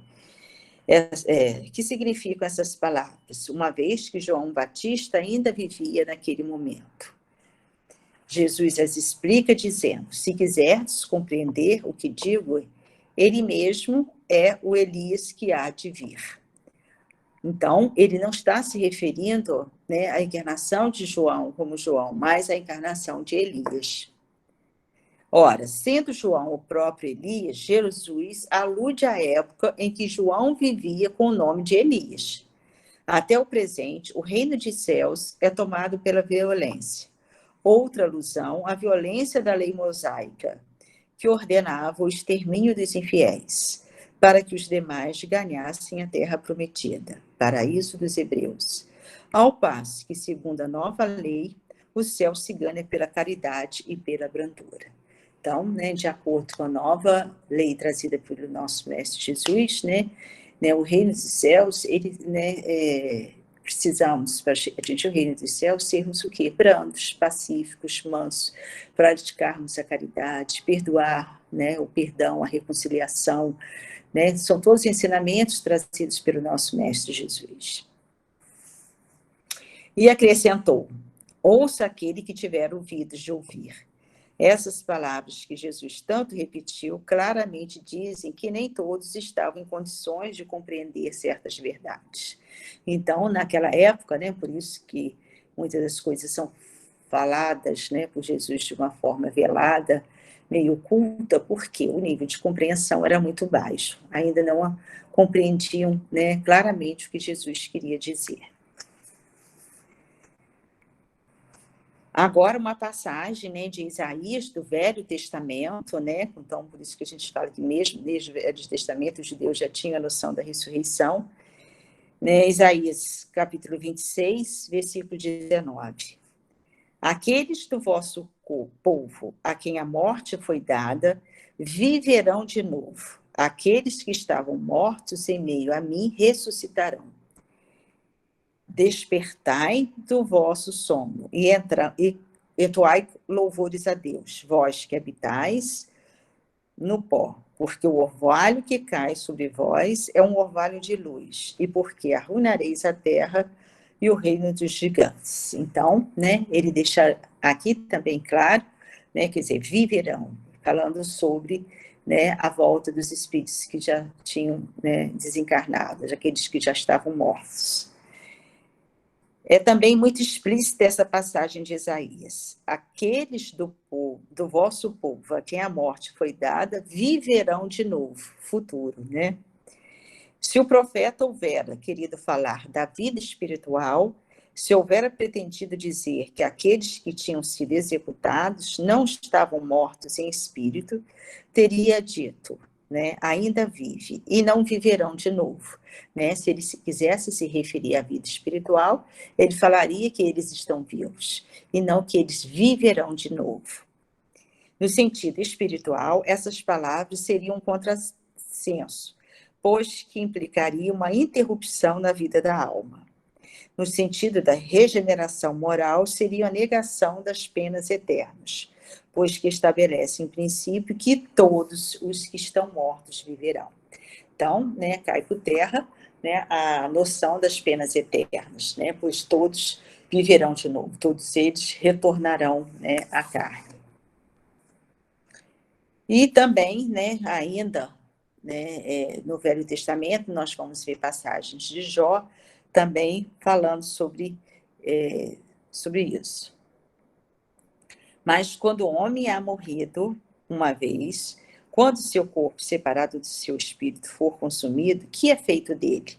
Que significam essas palavras? Uma vez que João Batista ainda vivia naquele momento. Jesus as explica dizendo, se quiseres compreender o que digo, ele mesmo é o Elias que há de vir. Então, ele não está se referindo, né, à encarnação de João como João, mas à encarnação de Elias. Ora, sendo João o próprio Elias, Jesus alude à época em que João vivia com o nome de Elias. Até o presente, o reino de céus é tomado pela violência. Outra alusão à violência da lei mosaica, que ordenava o extermínio dos infiéis, para que os demais ganhassem a terra prometida, paraíso dos hebreus. Ao passo que, segundo a nova lei, o céu se ganha pela caridade e pela brandura. Então, né, de acordo com a nova lei trazida pelo nosso Mestre Jesus, né, o reino dos céus, ele, né, precisamos, para atingir o reino dos céus, sermos o quê? Brandos, pacíficos, mansos, praticarmos a caridade, perdoar, né, o perdão, a reconciliação, né, são todos ensinamentos trazidos pelo nosso Mestre Jesus. E acrescentou, ouça aquele que tiver ouvidos de ouvir. Essas palavras que Jesus tanto repetiu claramente dizem que nem todos estavam em condições de compreender certas verdades. Então, naquela época, né, por isso que muitas das coisas são faladas, né, por Jesus de uma forma velada, meio oculta, porque o nível de compreensão era muito baixo. Ainda não compreendiam, né, claramente o que Jesus queria dizer. Agora, uma passagem, né, de Isaías, do Velho Testamento, né, então, por isso que a gente fala que mesmo desde o Velho Testamento os judeus já tinham a noção da ressurreição, né, Isaías, capítulo 26, versículo 19. Aqueles do vosso povo, a quem a morte foi dada, viverão de novo. Aqueles que estavam mortos em meio a mim ressuscitarão. Despertai do vosso sono e entoai louvores a Deus, vós que habitais no pó. porque o orvalho que cai sobre vós é um orvalho de luz, e porque arruinareis a terra e o reino dos gigantes. Então, né, ele deixa aqui também claro, né, quer dizer, viverão, falando sobre, né, a volta dos espíritos que já tinham, né, desencarnado, aqueles que já estavam mortos. É também muito explícita essa passagem de Isaías. Aqueles do vosso povo a quem a morte foi dada, viverão de novo, futuro, né? Se o profeta houvera querido falar da vida espiritual, se houvera pretendido dizer que aqueles que tinham sido executados não estavam mortos em espírito, teria dito, né, ainda vive, e não viverão de novo. Né? Se ele quisesse se referir à vida espiritual, ele falaria que eles estão vivos, e não que eles viverão de novo. No sentido espiritual, essas palavras seriam um contrassenso, pois que implicaria uma interrupção na vida da alma. No sentido da regeneração moral, seria a negação das penas eternas, pois que estabelece em princípio que todos os que estão mortos viverão. Então, né, cai por terra, né, a noção das penas eternas, né, pois todos viverão de novo, todos eles retornarão, né, à carne. E também, né, ainda, né, no Velho Testamento, nós vamos ver passagens de Jó também falando sobre isso. Mas quando o homem há morrido uma vez, quando seu corpo separado do seu espírito for consumido, que é feito dele?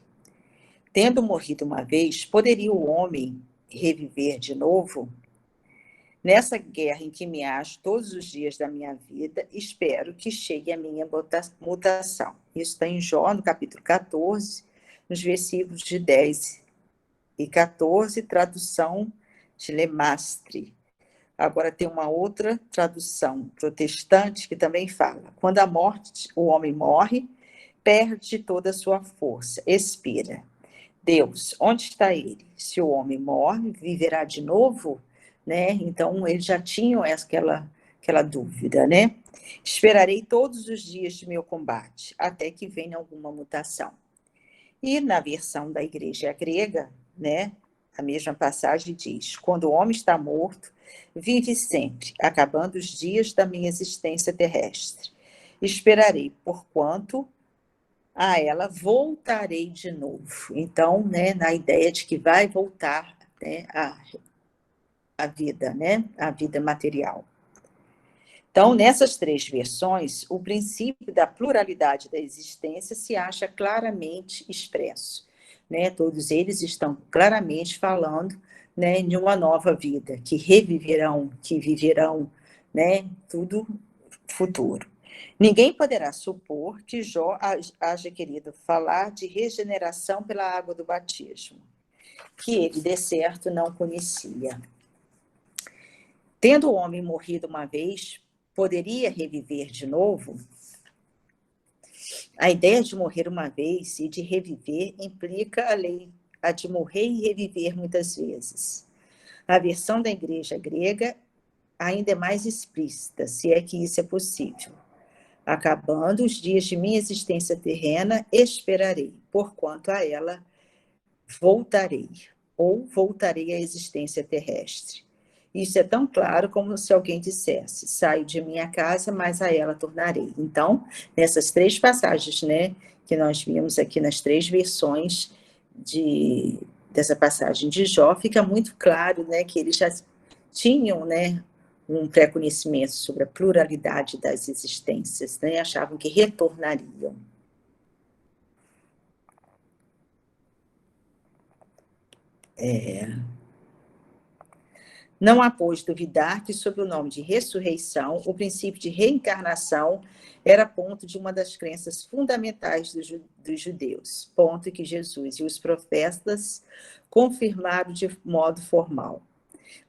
Tendo morrido uma vez, poderia o homem reviver de novo? Nessa guerra em que me acho todos os dias da minha vida, espero que chegue a minha mutação. Isso está em Jó, no capítulo 14, nos versículos de 10 e 14, tradução de Lemastre. Agora tem uma outra tradução protestante que também fala: quando a morte, o homem morre, perde toda a sua força, expira. Deus, onde está ele? Se o homem morre, viverá de novo? Né? Então, eles já tinham aquela dúvida, né? Esperarei todos os dias de meu combate, até que venha alguma mutação. E na versão da igreja grega, né, a mesma passagem diz: quando o homem está morto, vive sempre, acabando os dias da minha existência terrestre. Esperarei, porquanto a ela voltarei de novo. Então, né, na ideia de que vai voltar, né, a vida, né, a vida material. Então, nessas três versões, o princípio da pluralidade da existência se acha claramente expresso. Né? Todos eles estão claramente falando, né, de uma nova vida, que reviverão, que viverão, né, tudo futuro. Ninguém poderá supor que Jó haja querido falar de regeneração pela água do batismo, que ele, de certo, não conhecia. Tendo o homem morrido uma vez, poderia reviver de novo? A ideia de morrer uma vez e de reviver implica a de morrer e reviver muitas vezes. A versão da igreja grega ainda é mais explícita, se é que isso é possível. Acabando os dias de minha existência terrena, esperarei, porquanto a ela voltarei, ou voltarei à existência terrestre. Isso é tão claro como se alguém dissesse: saio de minha casa, mas a ela tornarei. Então, nessas três passagens, né, que nós vimos aqui nas três versões dessa passagem de Jó, fica muito claro, né, que eles já tinham, né, um pré-conhecimento sobre a pluralidade das existências, né, achavam que retornariam. Não há, pois, duvidar que, sob o nome de ressurreição, o princípio de reencarnação era ponto de uma das crenças fundamentais dos judeus, ponto que Jesus e os profetas confirmaram de modo formal,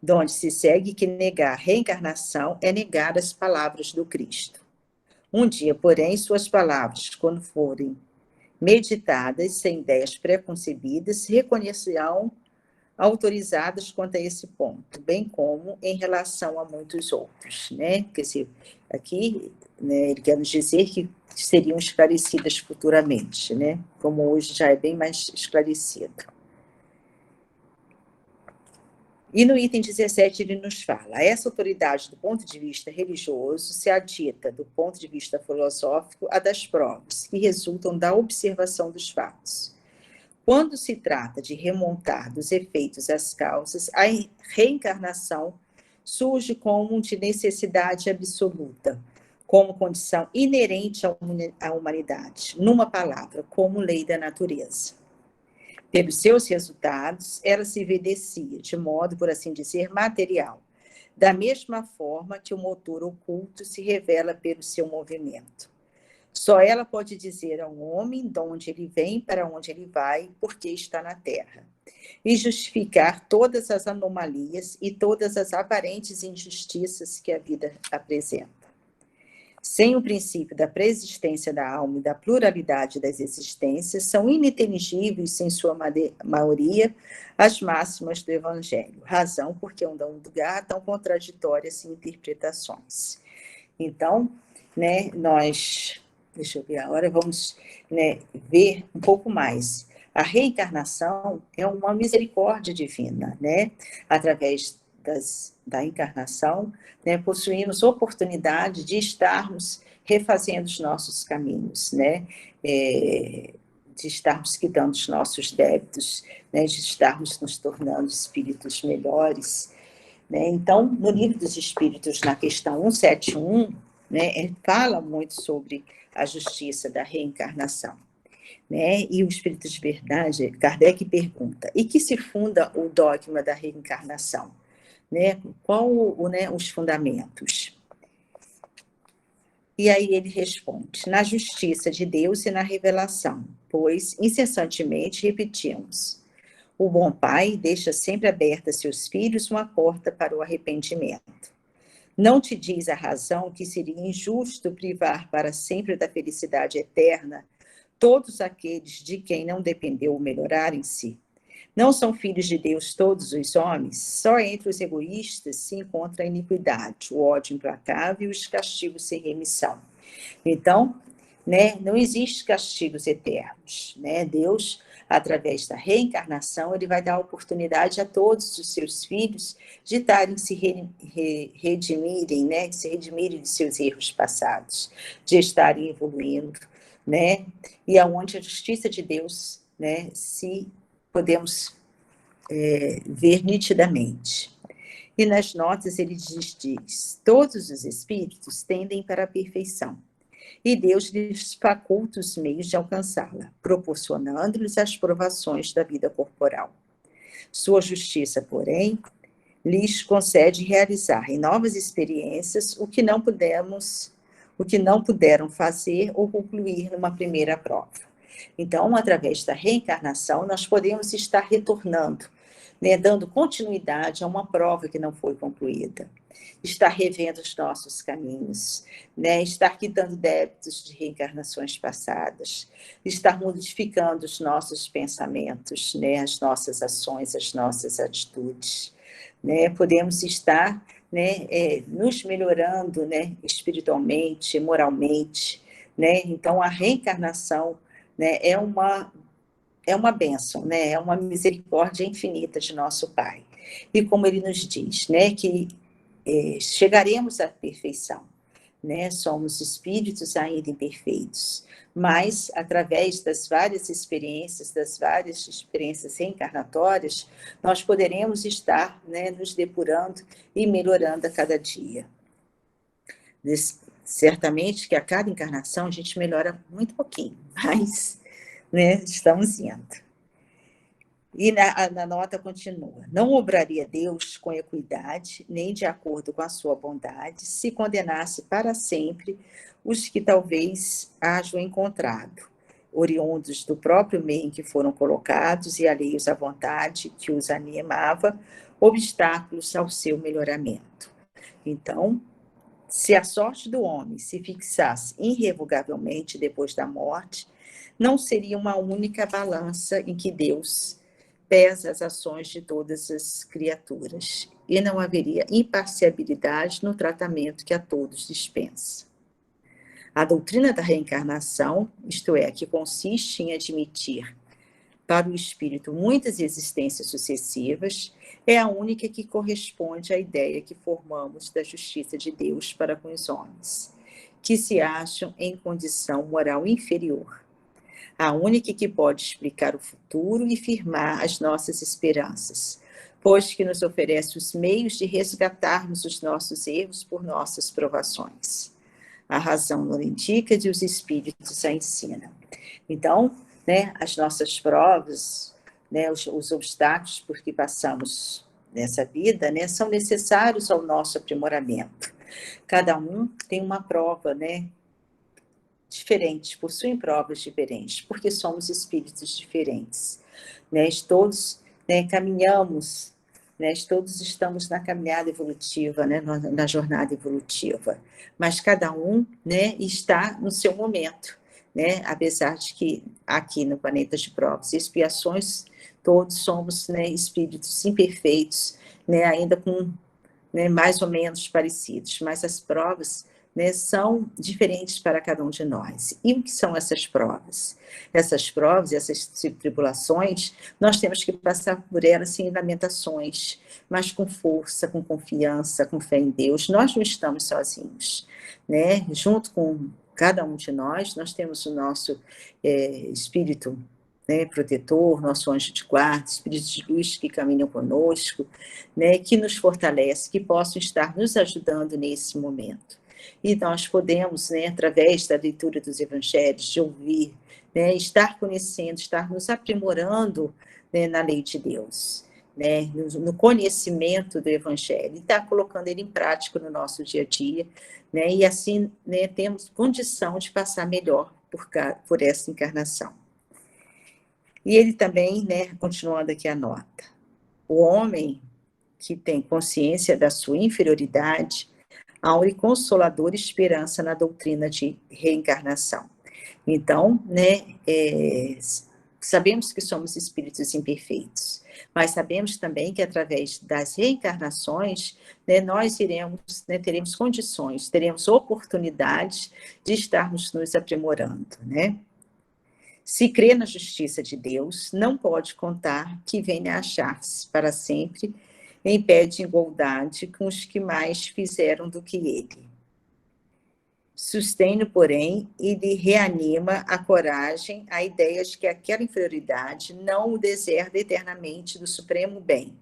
de onde se segue que negar a reencarnação é negar as palavras do Cristo. Um dia, porém, suas palavras, quando forem meditadas, sem ideias preconcebidas, reconhecerão autorizadas quanto a esse ponto, bem como em relação a muitos outros, né? Quer dizer, aqui, né, ele quer nos dizer que seriam esclarecidas futuramente, né? Como hoje já é bem mais esclarecido. E no item 17 ele nos fala: essa autoridade do ponto de vista religioso se adita, do ponto de vista filosófico, a das provas, que resultam da observação dos fatos. Quando se trata de remontar dos efeitos às causas, a reencarnação surge como de necessidade absoluta, como condição inerente à humanidade, numa palavra, como lei da natureza. Pelos seus resultados, ela se evidencia de modo, por assim dizer, material, da mesma forma que o motor oculto se revela pelo seu movimento. Só ela pode dizer ao homem de onde ele vem, para onde ele vai, porque está na Terra, e justificar todas as anomalias e todas as aparentes injustiças que a vida apresenta. Sem o princípio da preexistência da alma e da pluralidade das existências, são ininteligíveis, em sua maioria, as máximas do Evangelho. Razão porque não dão lugar a tão contraditórias interpretações. Então, né, deixa eu ver agora, vamos, né, ver um pouco mais. A reencarnação é uma misericórdia divina, né? Através da encarnação, né, possuímos oportunidade de estarmos refazendo os nossos caminhos, né? De estarmos quitando os nossos débitos, né? De estarmos nos tornando espíritos melhores, né? Então, no Livro dos Espíritos, na questão 171, né, fala muito sobre a justiça da reencarnação, né? E o Espírito de Verdade, Kardec pergunta: e que se funda o dogma da reencarnação? Né? Qual os fundamentos? E aí ele responde: na justiça de Deus e na revelação, pois incessantemente repetimos: o bom pai deixa sempre aberta a seus filhos uma porta para o arrependimento. Não te diz a razão que seria injusto privar para sempre da felicidade eterna todos aqueles de quem não dependeu o melhorar em si? Não são filhos de Deus todos os homens? Só entre os egoístas se encontra a iniquidade, o ódio implacável e os castigos sem remissão. Então, né, não existe castigos eternos, né? Deus, através da reencarnação, ele vai dar oportunidade a todos os seus filhos de estarem se redimirem, né? Se redimirem de seus erros passados, de estarem evoluindo, né? E aonde a justiça de Deus, né, se podemos ver nitidamente. E nas notas ele diz: todos os espíritos tendem para a perfeição, e Deus lhes faculta os meios de alcançá-la, proporcionando-lhes as provações da vida corporal. Sua justiça, porém, lhes concede realizar em novas experiências o que não puderam fazer ou concluir numa primeira prova. Então, através da reencarnação, nós podemos estar retornando, né, dando continuidade a uma prova que não foi concluída, estar revendo os nossos caminhos, né, estar quitando débitos de reencarnações passadas, estar modificando os nossos pensamentos, né, as nossas ações, as nossas atitudes, né, podemos estar, né, nos melhorando, né, espiritualmente, moralmente, né. Então, a reencarnação, né, é uma bênção, né? É uma misericórdia infinita de nosso Pai. E como ele nos diz, né, que chegaremos à perfeição, né? Somos espíritos ainda imperfeitos, mas através das várias experiências reencarnatórias, nós poderemos estar, né, nos depurando e melhorando a cada dia. Certamente que a cada encarnação a gente melhora muito pouquinho, mas, né, estamos indo. E na nota continua: não obraria Deus com equidade, nem de acordo com a sua bondade, se condenasse para sempre os que talvez hajam encontrado, oriundos do próprio meio em que foram colocados e alheios à vontade que os animava, obstáculos ao seu melhoramento. Então, se a sorte do homem se fixasse irrevogavelmente depois da morte, não seria uma única balança em que Deus pesa as ações de todas as criaturas, e não haveria imparcialidade no tratamento que a todos dispensa. A doutrina da reencarnação, isto é, que consiste em admitir para o espírito muitas existências sucessivas, é a única que corresponde à ideia que formamos da justiça de Deus para com os homens, que se acham em condição moral inferior. A única que pode explicar o futuro e firmar as nossas esperanças, pois que nos oferece os meios de resgatarmos os nossos erros por nossas provações. A razão não indica e os espíritos a ensinam. Então, as nossas provas, os obstáculos por que passamos nessa vida, são necessários ao nosso aprimoramento. Cada um tem uma prova, diferente, possuem provas diferentes, porque somos espíritos diferentes. Todos caminhamos, todos estamos na caminhada evolutiva, na jornada evolutiva, mas cada um está no seu momento. Apesar de que aqui no planeta de provas e expiações, todos somos espíritos imperfeitos, ainda com mais ou menos parecidos, mas as provas são diferentes para cada um de nós. E o que são essas provas? Essas provas, essas tribulações, nós temos que passar por elas sem lamentações, mas com força, com confiança, com fé em Deus. Nós não estamos sozinhos, Junto com cada um de nós temos o nosso espírito protetor, nosso anjo de guarda, espíritos de luz que caminham conosco, que nos fortalece, que possam estar nos ajudando nesse momento. E nós podemos, através da leitura dos evangelhos, de ouvir, estar conhecendo, estar nos aprimorando na lei de Deus, no conhecimento do evangelho, e estar colocando ele em prática no nosso dia a dia, e assim temos condição de passar melhor por essa encarnação. E ele também, continuando aqui a nota, o homem que tem consciência da sua inferioridade, aure consoladora esperança na doutrina de reencarnação. Então, sabemos que somos espíritos imperfeitos, mas sabemos também que através das reencarnações, nós teremos condições, teremos oportunidades de estarmos nos aprimorando, Se crê na justiça de Deus, não pode contar que venha a achar-se para sempre em pé de igualdade com os que mais fizeram do que ele. Sustém-no, porém, e lhe reanima a coragem, a ideia de que aquela inferioridade não o deserda eternamente do supremo bem,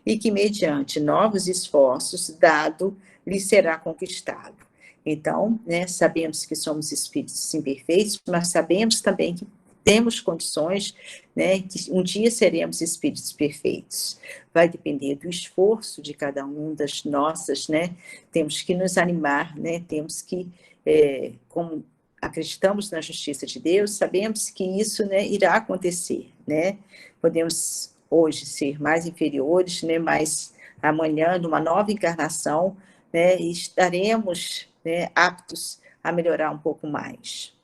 e que, mediante novos esforços, dado lhe será conquistado. Então, sabemos que somos espíritos imperfeitos, mas sabemos também que temos condições, que um dia seremos espíritos perfeitos. Vai depender do esforço de cada um das nossas, temos que nos animar, temos que, como acreditamos na justiça de Deus, sabemos que isso irá acontecer, Podemos hoje ser mais inferiores, mas amanhã, numa nova encarnação, estaremos aptos a melhorar um pouco mais.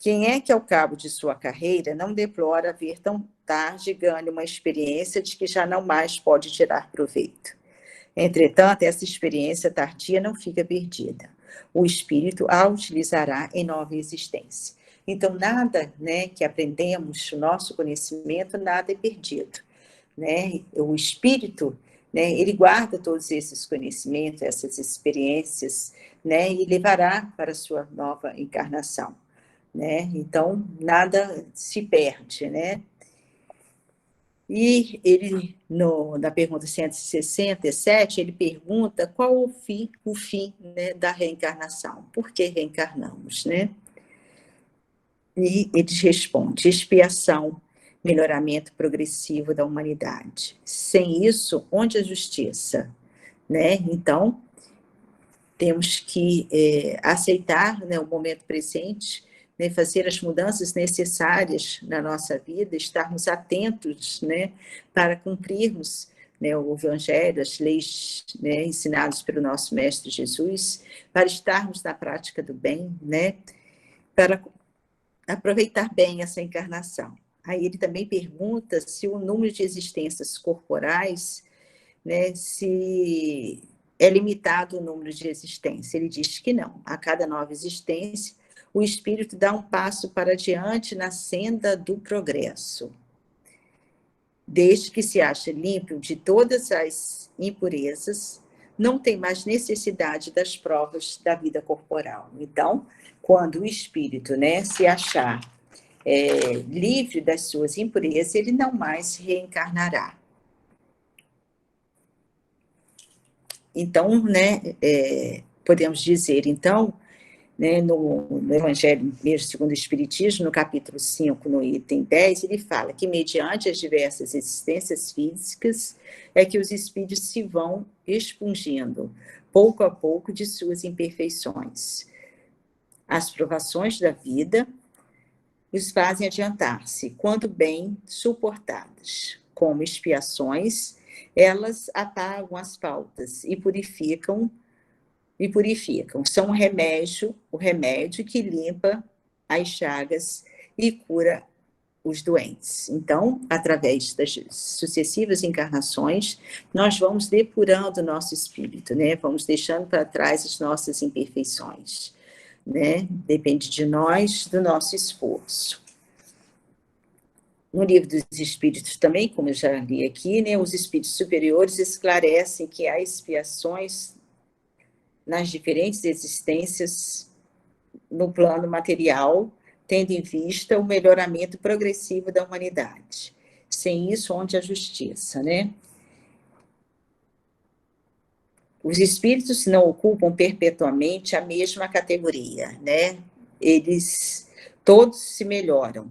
Quem é que, ao cabo de sua carreira, não deplora ver tão tarde ganhe uma experiência de que já não mais pode tirar proveito? Entretanto, essa experiência tardia não fica perdida. O espírito a utilizará em nova existência. Então, nada que aprendemos, o nosso conhecimento, nada é perdido. O espírito, ele guarda todos esses conhecimentos, essas experiências, e levará para a sua nova encarnação. Então, nada se perde, E ele, na pergunta 167, ele pergunta qual o fim da reencarnação. Por que reencarnamos, E ele responde: expiação, melhoramento progressivo da humanidade. Sem isso, onde a justiça? Então, temos que aceitar o momento presente, fazer as mudanças necessárias na nossa vida, estarmos atentos, para cumprirmos o Evangelho, as leis ensinadas pelo nosso Mestre Jesus, para estarmos na prática do bem, para aproveitar bem essa encarnação. Aí ele também pergunta se o número de existências corporais, se é limitado o número de existências. Ele diz que não. A cada nova existência, o espírito dá um passo para diante na senda do progresso. Desde que se ache limpo de todas as impurezas, não tem mais necessidade das provas da vida corporal. Então, quando o espírito, né, se achar livre das suas impurezas, ele não mais reencarnará. Então, né, podemos dizer, então, né, no Evangelho mesmo segundo o Espiritismo, no capítulo 5, no item 10, ele fala que mediante as diversas existências físicas é que os espíritos se vão expungindo, pouco a pouco, de suas imperfeições. As provações da vida os fazem adiantar-se, quando bem suportadas. Como expiações, elas apagam as faltas e purificam. São o remédio que limpa as chagas e cura os doentes. Então, através das sucessivas encarnações, nós vamos depurando o nosso espírito, né? Vamos deixando para trás as nossas imperfeições, né? Depende de nós, do nosso esforço. No Livro dos Espíritos também, como eu já li aqui, né? Os espíritos superiores esclarecem que há expiações nas diferentes existências no plano material, tendo em vista o melhoramento progressivo da humanidade. Sem isso, onde a justiça, né? Os espíritos não ocupam perpetuamente a mesma categoria, né? Eles todos se melhoram,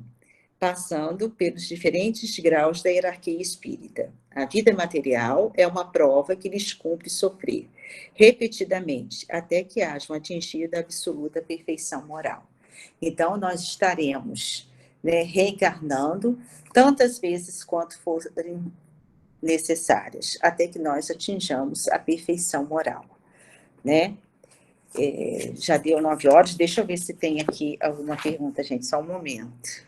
passando pelos diferentes graus da hierarquia espírita. A vida material é uma prova que lhes cumpre sofrer, repetidamente, até que hajam atingido a absoluta perfeição moral. Então, nós estaremos, né, reencarnando tantas vezes quanto forem necessárias, até que nós atinjamos a perfeição moral, né? Já deu 9 horas, deixa eu ver se tem aqui alguma pergunta, gente, só um momento.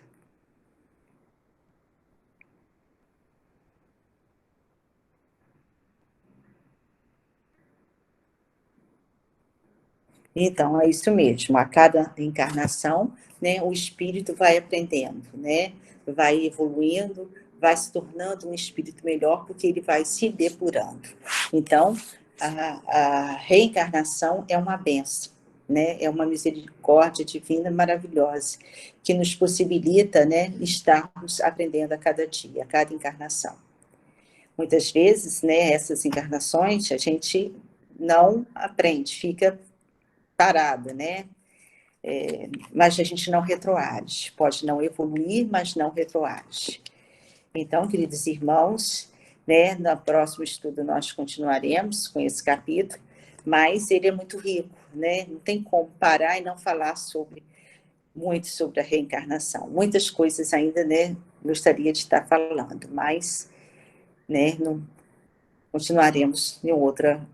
Então, é isso mesmo, a cada encarnação, né, o espírito vai aprendendo, né, vai evoluindo, vai se tornando um espírito melhor, porque ele vai se depurando. Então, a reencarnação é uma bênção, né, é uma misericórdia divina maravilhosa, que nos possibilita, né, estarmos aprendendo a cada dia, a cada encarnação. Muitas vezes, né, essas encarnações, a gente não aprende, fica parada, né? Mas a gente não retroage, pode não evoluir, mas não retroage. Então, queridos irmãos, né, no próximo estudo nós continuaremos com esse capítulo, mas ele é muito rico, né? Não tem como parar e não falar muito sobre a reencarnação. Muitas coisas ainda, né, gostaria de estar falando, mas, né, não, continuaremos em outra,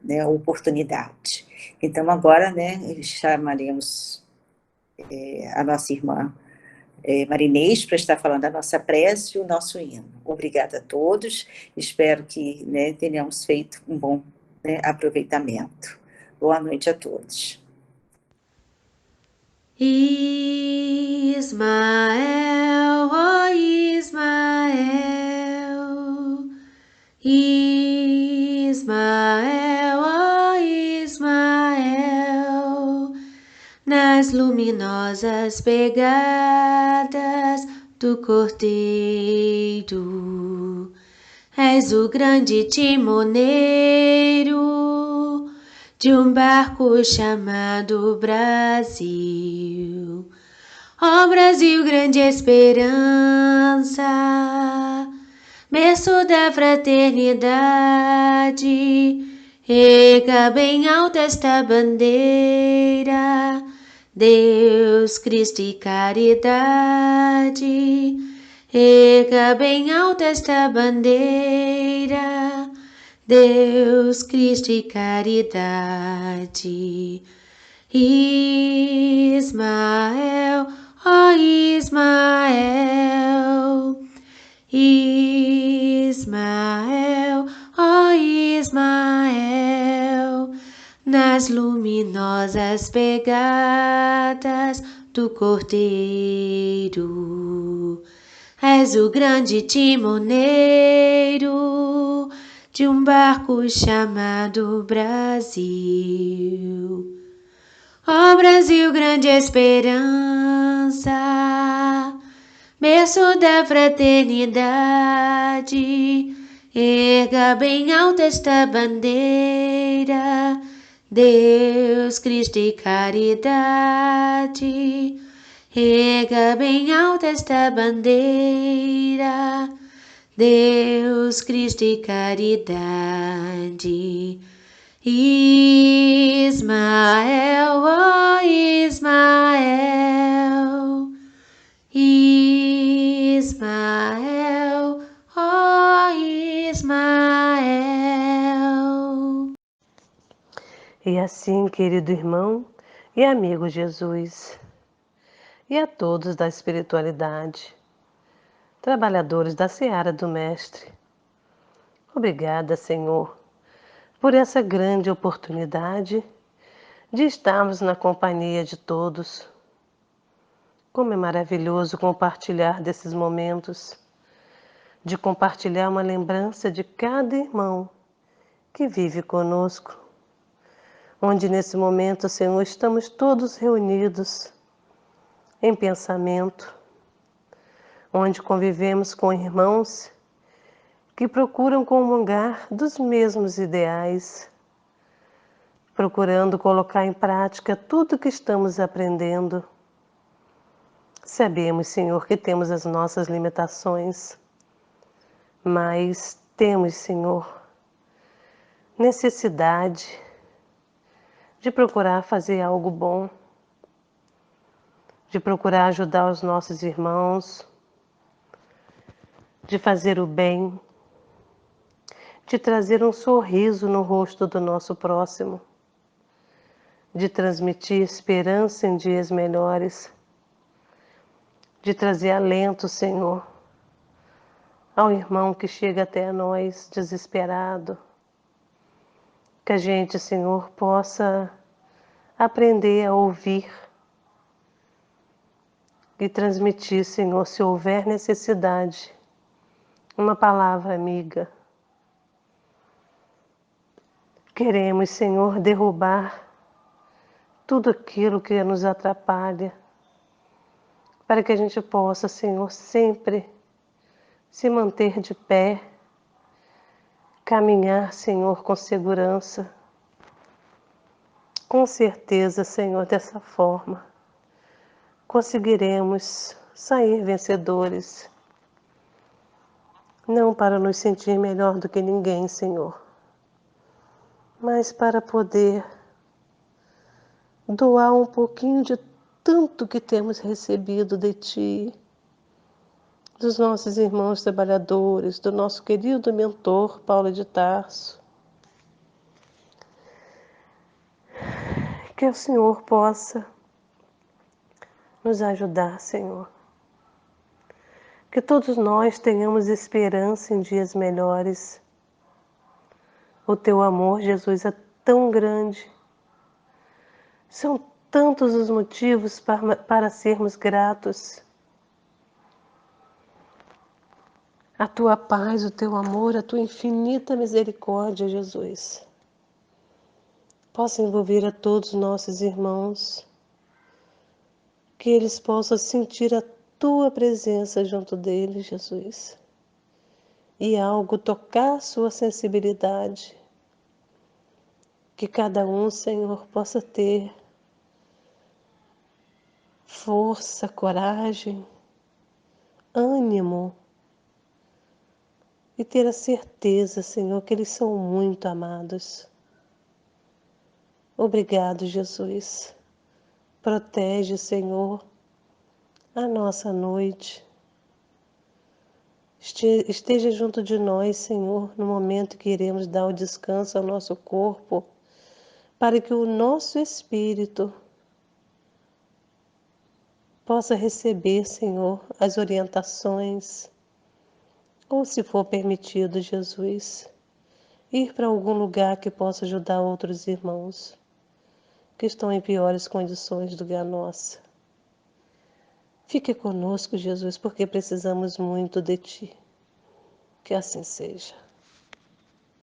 né, oportunidade. Então, agora, né, chamaremos a nossa irmã Marinês para estar falando a nossa prece e o nosso hino. Obrigada a todos, espero que, né, tenhamos feito um bom, né, aproveitamento. Boa noite a todos. Ismael, ó Ismael, Ismael, ó Ismael, nas luminosas pegadas do Cordeiro, és o grande timoneiro de um barco chamado Brasil. Ó Brasil, grande esperança, berço da fraternidade, erga bem alta esta bandeira, Deus, Cristo e caridade. Erga bem alta esta bandeira, Deus, Cristo e caridade. Ismael, ó Ismael, Ismael, ó Ismael. as luminosas pegadas do Cordeiro. És o grande timoneiro de um barco chamado Brasil. Ó Brasil, grande esperança, berço da fraternidade, erga bem alta esta bandeira, Deus, Cristo e caridade. Erga bem alta esta bandeira, Deus, Cristo e caridade. Ismael, ó Ismael, Ismael, ó Ismael. E assim, querido irmão e amigo Jesus, e a todos da espiritualidade, trabalhadores da seara do Mestre, obrigada, Senhor, por essa grande oportunidade de estarmos na companhia de todos. Como é maravilhoso compartilhar desses momentos, de compartilhar uma lembrança de cada irmão que vive conosco, onde nesse momento, Senhor, estamos todos reunidos em pensamento, onde convivemos com irmãos que procuram comungar dos mesmos ideais, procurando colocar em prática tudo que estamos aprendendo. Sabemos, Senhor, que temos as nossas limitações, mas temos, Senhor, necessidade de procurar fazer algo bom, de procurar ajudar os nossos irmãos, de fazer o bem, de trazer um sorriso no rosto do nosso próximo, de transmitir esperança em dias melhores, de trazer alento, Senhor, ao irmão que chega até nós desesperado. Que a gente, Senhor, possa aprender a ouvir e transmitir, Senhor, se houver necessidade, uma palavra amiga. Queremos, Senhor, derrubar tudo aquilo que nos atrapalha, para que a gente possa, Senhor, sempre se manter de pé, caminhar, Senhor, com segurança. Com certeza, Senhor, dessa forma, conseguiremos sair vencedores. Não para nos sentir melhor do que ninguém, Senhor, mas para poder doar um pouquinho de tanto que temos recebido de Ti, dos nossos irmãos trabalhadores, do nosso querido mentor, Paulo de Tarso. Que o Senhor possa nos ajudar, Senhor. Que todos nós tenhamos esperança em dias melhores. O Teu amor, Jesus, é tão grande. São tantos os motivos para sermos gratos. A Tua paz, o Teu amor, a Tua infinita misericórdia, Jesus, possa envolver a todos os nossos irmãos, que eles possam sentir a Tua presença junto deles, Jesus, e algo tocar sua sensibilidade, que cada um, Senhor, possa ter força, coragem, ânimo e ter a certeza, Senhor, que eles são muito amados. Obrigado, Jesus. Protege, Senhor, a nossa noite. Esteja junto de nós, Senhor, no momento que iremos dar o descanso ao nosso corpo, para que o nosso espírito possa receber, Senhor, as orientações, ou, se for permitido, Jesus, ir para algum lugar que possa ajudar outros irmãos. que estão em piores condições do que a nossa. Fique conosco, Jesus, porque precisamos muito de Ti. Que assim seja.